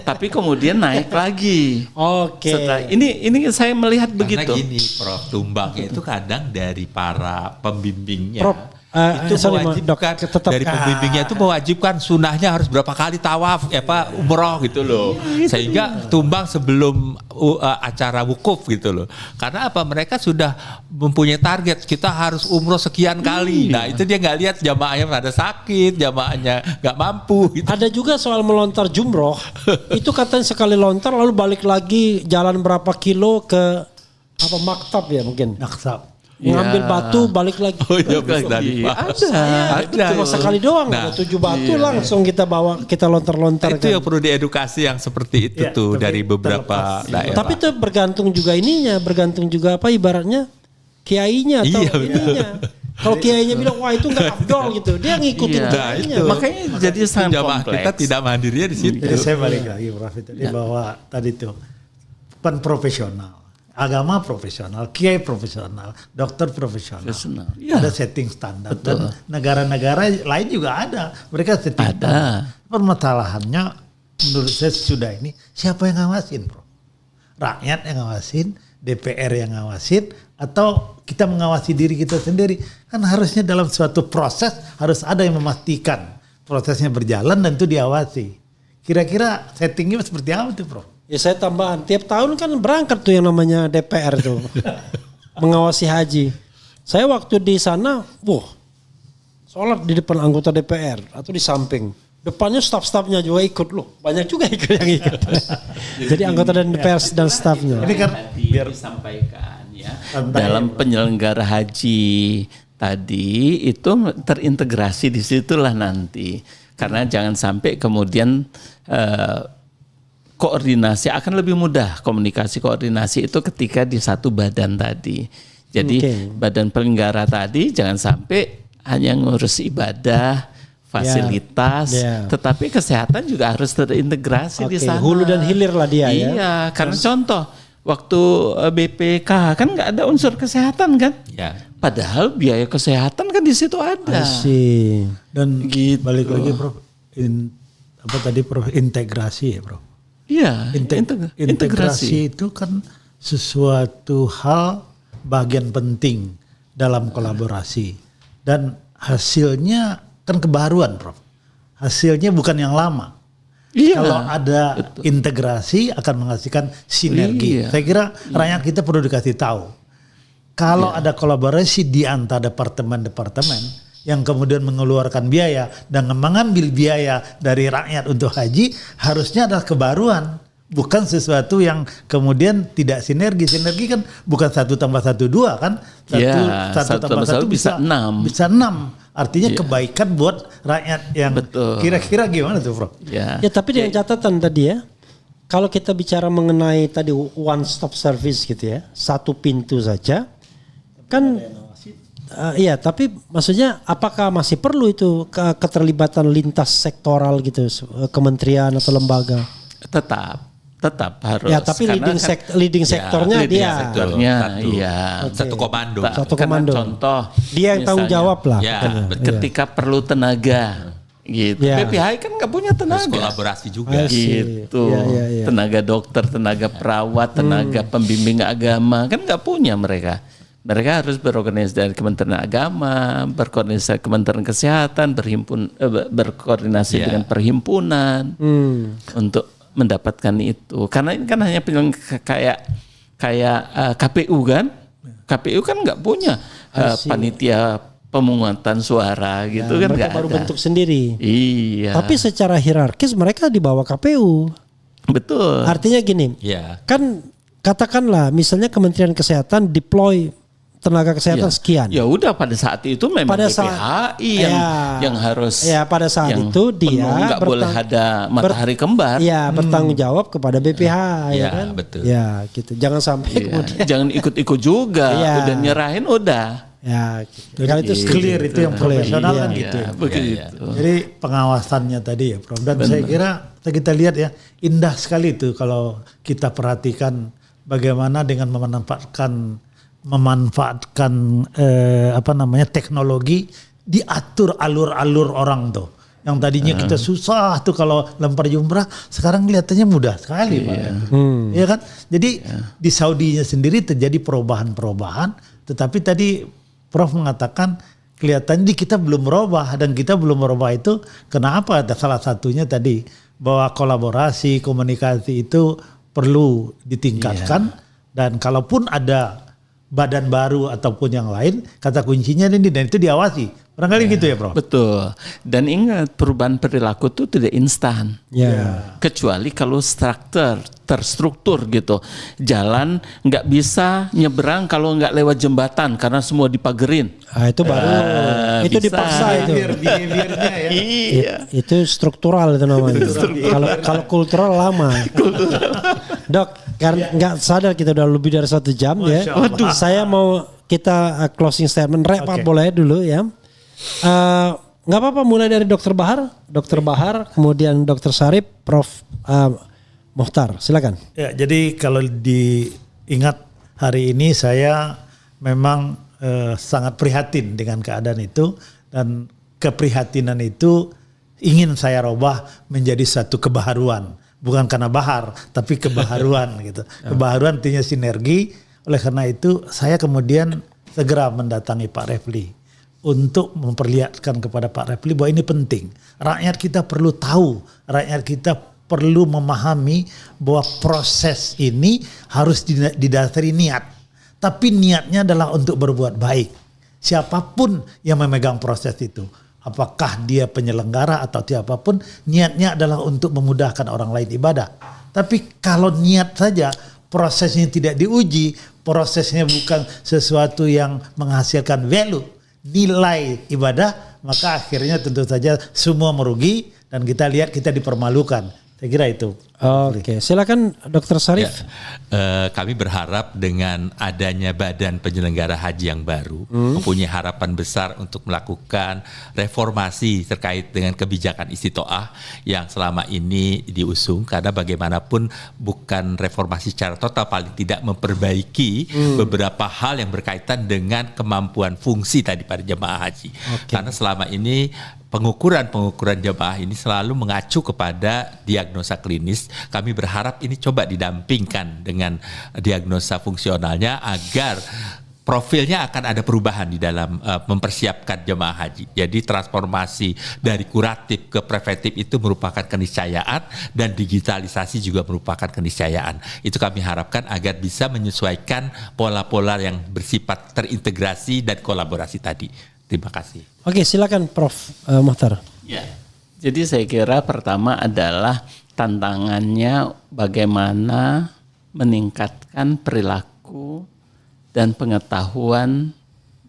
Tapi kemudian naik lagi. Oke. Setelah ini saya melihat begitu. Karena gini, Prof, tumbangnya itu kadang dari para pembimbingnya. Prof, itu sorry, mewajibkan Dok, tetap- dari pembimbingnya itu mewajibkan sunahnya harus berapa kali tawaf, umroh gitu loh. Sehingga tumbang sebelum acara wukuf gitu loh. Karena apa? Mereka sudah mempunyai target kita harus umroh sekian kali. Nah itu dia nggak lihat jamaahnya pada sakit, jamaahnya nggak mampu. Gitu. Ada juga soal melontar jumroh. Itu katanya sekali lontar lalu balik lagi jalan berapa kilo ke maktab ya mungkin. Naksab. Ngambil batu balik lagi. Oh iya, Ada. Cuma sekali doang. Nah, ada 7 batu langsung kita bawa kita lontar-lontar. Itu yang perlu diedukasi yang seperti itu Ya, tuh tapi dari beberapa terlepas. daerah. Tapi itu bergantung juga ininya, bergantung juga ibaratnya kiainya atau Iya, betul. ininya. Kalau kiainya bilang wah itu nggak afdol gitu, dia ngikutin Iya. kiainya. itu. Makanya jadi sangat jamaah kompleks. kita tidak mandirinya di situ. Jadi saya balik lagi Prof tadi bahwa tadi tuh profesional. Agama profesional, kiai profesional, dokter profesional. Profesional. Ya. Ada setting standar dan negara-negara lain juga ada. Mereka setting Ada. standar. Permasalahannya menurut saya sudah ini siapa yang ngawasin, Bro? Rakyat yang ngawasin, DPR yang ngawasin, atau kita mengawasi diri kita sendiri? Kan harusnya dalam suatu proses harus ada yang memastikan prosesnya berjalan dan itu diawasi. Kira-kira settingnya seperti apa tuh, Bro? Ya saya tambahan, tiap tahun kan berangkat tuh yang namanya DPR tuh. Mengawasi haji. Saya waktu di sana, sholat di depan anggota DPR atau di samping. Depannya staf-stafnya juga ikut loh. Banyak juga yang ikut. Jadi anggota dan DPR dan stafnya. Ini kan biar disampaikan ya. Dalam penyelenggara haji tadi itu terintegrasi di situlah nanti. Karena jangan sampai kemudian koordinasi akan lebih mudah, komunikasi koordinasi itu ketika di satu badan tadi. Jadi badan penyelenggara tadi jangan sampai hanya ngurus ibadah, fasilitas, tetapi kesehatan juga harus terintegrasi di sana. Hulu dan hilir lah dia ya. Iya, karena contoh waktu BPK kan nggak ada unsur kesehatan kan? Ya. Padahal biaya kesehatan kan di situ ada. Dan Gitu. balik lagi Prof, apa tadi Prof, integrasi ya Prof. Iya, Integrasi itu kan sesuatu hal bagian penting dalam kolaborasi dan hasilnya kan kebaruan Prof. Hasilnya bukan yang lama. Iya, Kalau ada integrasi akan menghasilkan sinergi. Iya. Saya kira rakyat kita perlu dikasih tahu. Kalau ada kolaborasi di antara departemen-departemen yang kemudian mengeluarkan biaya dan mengambil biaya dari rakyat untuk haji, harusnya adalah kebaruan. Bukan sesuatu yang kemudian tidak sinergi. Sinergi kan bukan 1 tambah 1 2 kan? Satu tambah satu bisa 6. Bisa 6. Artinya kebaikan buat rakyat yang kira-kira gimana tuh Prof? Ya. Ya tapi dengan catatan tadi ya, kalau kita bicara mengenai tadi one stop service gitu ya, satu pintu saja, kan iya, tapi maksudnya apakah masih perlu itu keterlibatan lintas sektoral gitu, kementerian atau lembaga? Tetap harus. Ya, tapi leading sektornya dia. Satu komando. Satu komando. Contoh, dia yang tanggung jawab lah. Ya, ketika perlu tenaga, gitu. BPH kan nggak punya tenaga. Harus kolaborasi juga. Gitu. Ya. Tenaga dokter, tenaga perawat, tenaga pembimbing agama kan nggak punya mereka. Mereka harus berorganisasi dari Kementerian Agama, berkoordinasi Kementerian Kesehatan, berkoordinasi dengan perhimpunan untuk mendapatkan itu. Karena ini kan hanya kayak KPU kan, KPU kan nggak punya panitia pemungutan suara gitu kan, nggak ada. Baru bentuk sendiri. Iya. Tapi secara hierarkis mereka di bawah KPU. Betul. Artinya gini, kan katakanlah misalnya Kementerian Kesehatan deploy tenaga kesehatan sekian. Ya udah pada saat itu memang pada BPHI yang harus. Ya pada saat itu dia nggak boleh ada matahari kembar. Ya bertanggung jawab kepada BPH ya kan. Betul. Ya gitu. Jangan sampai kemudian. Jangan ikut-ikut juga. Udah nyerahin udah. Ya. Gitu. Jadi itu clear itu yang profesional kan gitu. Begitu. Jadi pengawasannya tadi ya Prof. Dan saya kira kita lihat ya indah sekali itu kalau kita perhatikan bagaimana dengan memanfaatkan teknologi, diatur alur-alur orang tuh. Yang tadinya kita susah tuh kalau lempar jumrah, sekarang kelihatannya mudah sekali Pak. Ya kan? Jadi di Saudinya sendiri terjadi perubahan-perubahan, tetapi tadi Prof mengatakan kelihatannya kita belum merubah, dan kita belum merubah itu kenapa? Salah satunya tadi bahwa kolaborasi, komunikasi itu perlu ditingkatkan, dan kalaupun ada badan baru ataupun yang lain, kata kuncinya ini dan itu diawasi. Barangkali gitu ya Prof. Betul. Dan ingat perubahan perilaku itu tidak instan. Kecuali kalau terstruktur gitu. Jalan nggak bisa nyeberang kalau nggak lewat jembatan karena semua dipagerin. Itu baru itu bisa. Dipaksa itu. Behaviornya ya. Iya. Itu struktural itu namanya. Kalau kultural lama. Dok, karena nggak sadar kita udah lebih dari 1 jam ya. Waduh. Saya mau kita closing statement boleh dulu ya. Nggak apa-apa, mulai dari Dokter Bahar, kemudian Dokter Syarif, Prof Mohtar, silakan. Ya, jadi kalau diingat hari ini saya memang sangat prihatin dengan keadaan itu, dan keprihatinan itu ingin saya robah menjadi satu kebaharuan. Bukan karena bahar, tapi kebaharuan gitu. Kebaharuan artinya sinergi. Oleh karena itu saya kemudian segera mendatangi Pak Refli untuk memperlihatkan kepada Pak Refli bahwa ini penting. Rakyat kita perlu tahu, rakyat kita perlu memahami bahwa proses ini harus didasari niat. Tapi niatnya adalah untuk berbuat baik. Siapapun yang memegang proses itu, apakah dia penyelenggara atau siapapun, niatnya adalah untuk memudahkan orang lain ibadah. Tapi kalau niat saja, prosesnya tidak diuji, prosesnya bukan sesuatu yang menghasilkan value, nilai ibadah, maka akhirnya tentu saja semua merugi dan kita lihat kita dipermalukan. Saya kira itu. Oke, silakan Dr. Syarif. Kami berharap dengan adanya badan penyelenggara haji yang baru mempunyai harapan besar untuk melakukan reformasi terkait dengan kebijakan istitoah yang selama ini diusung, karena bagaimanapun bukan reformasi secara total, paling tidak memperbaiki beberapa hal yang berkaitan dengan kemampuan fungsi tadi pada jemaah haji. Karena selama ini pengukuran jemaah ini selalu mengacu kepada diagnosa klinis. Kami berharap ini coba didampingkan dengan diagnosa fungsionalnya agar profilnya akan ada perubahan di dalam mempersiapkan jemaah haji. Jadi transformasi dari kuratif ke preventif itu merupakan keniscayaan, dan digitalisasi juga merupakan keniscayaan. Itu kami harapkan agar bisa menyesuaikan pola-pola yang bersifat terintegrasi dan kolaborasi tadi. Terima kasih. Oke, silakan Prof. Muhtar. Ya, jadi saya kira pertama adalah tantangannya bagaimana meningkatkan perilaku dan pengetahuan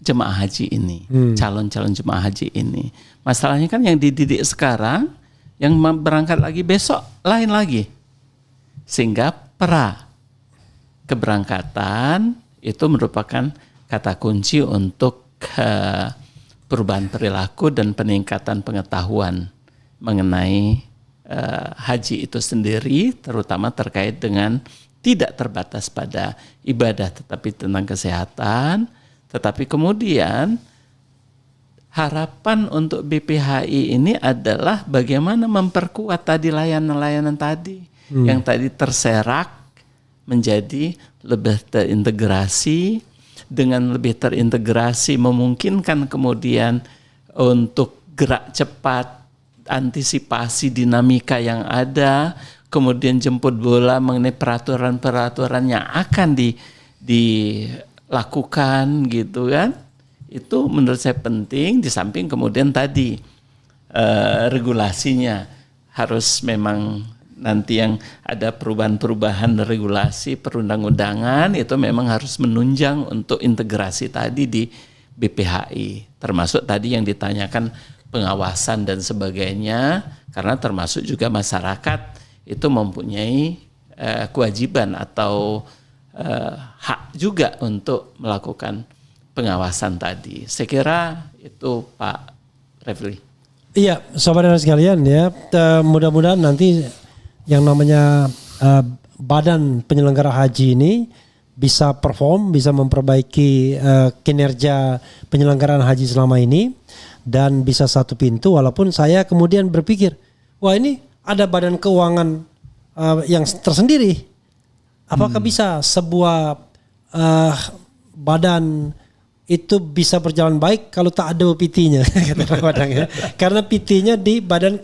jemaah haji ini, calon-calon jemaah haji ini. Masalahnya kan yang dididik sekarang, yang berangkat lagi besok lain lagi. Sehingga keberangkatan itu merupakan kata kunci untuk perubahan perilaku dan peningkatan pengetahuan mengenai haji itu sendiri, terutama terkait dengan tidak terbatas pada ibadah tetapi tentang kesehatan. Tetapi kemudian harapan untuk BPHI ini adalah bagaimana memperkuat tadi layanan-layanan tadi yang tadi terserak menjadi lebih terintegrasi. Dengan lebih terintegrasi memungkinkan kemudian untuk gerak cepat, antisipasi dinamika yang ada, kemudian jemput bola mengenai peraturan-peraturan yang akan dilakukan gitu kan. Itu menurut saya penting, di samping kemudian tadi regulasinya harus memang nanti yang ada perubahan-perubahan regulasi perundang-undangan itu memang harus menunjang untuk integrasi tadi di BPHI, termasuk tadi yang ditanyakan pengawasan dan sebagainya, karena termasuk juga masyarakat itu mempunyai kewajiban atau hak juga untuk melakukan pengawasan tadi. Saya kira itu Pak Refli. Iya, saudara sekalian ya, mudah-mudahan nanti yang namanya badan penyelenggara haji ini bisa perform, bisa memperbaiki kinerja penyelenggaraan haji selama ini dan bisa satu pintu. Walaupun saya kemudian berpikir, wah ini ada badan keuangan yang tersendiri. Apakah bisa sebuah badan itu bisa berjalan baik kalau tak ada PT-nya? Karena PT-nya di badan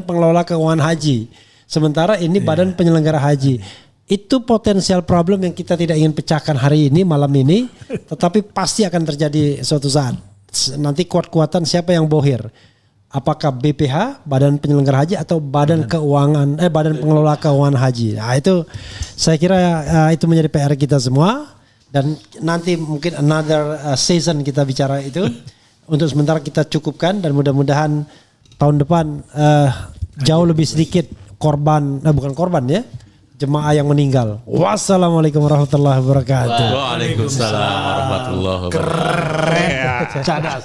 pengelola keuangan haji. Sementara ini badan penyelenggara haji. Itu potensial problem yang kita tidak ingin pecahkan hari ini, malam ini. Tetapi pasti akan terjadi suatu saat. Nanti kuat-kuatan siapa yang bohir. Apakah BPH, badan penyelenggara haji, atau badan pengelola keuangan haji. Nah itu saya kira itu menjadi PR kita semua. Dan nanti mungkin another season kita bicara itu. Untuk sementara kita cukupkan dan mudah-mudahan tahun depan jauh lebih sedikit bukan korban ya, jemaah yang meninggal. Wassalamualaikum warahmatullahi wabarakatuh. Waalaikumsalam warahmatullahi wabarakatuh. Cadas.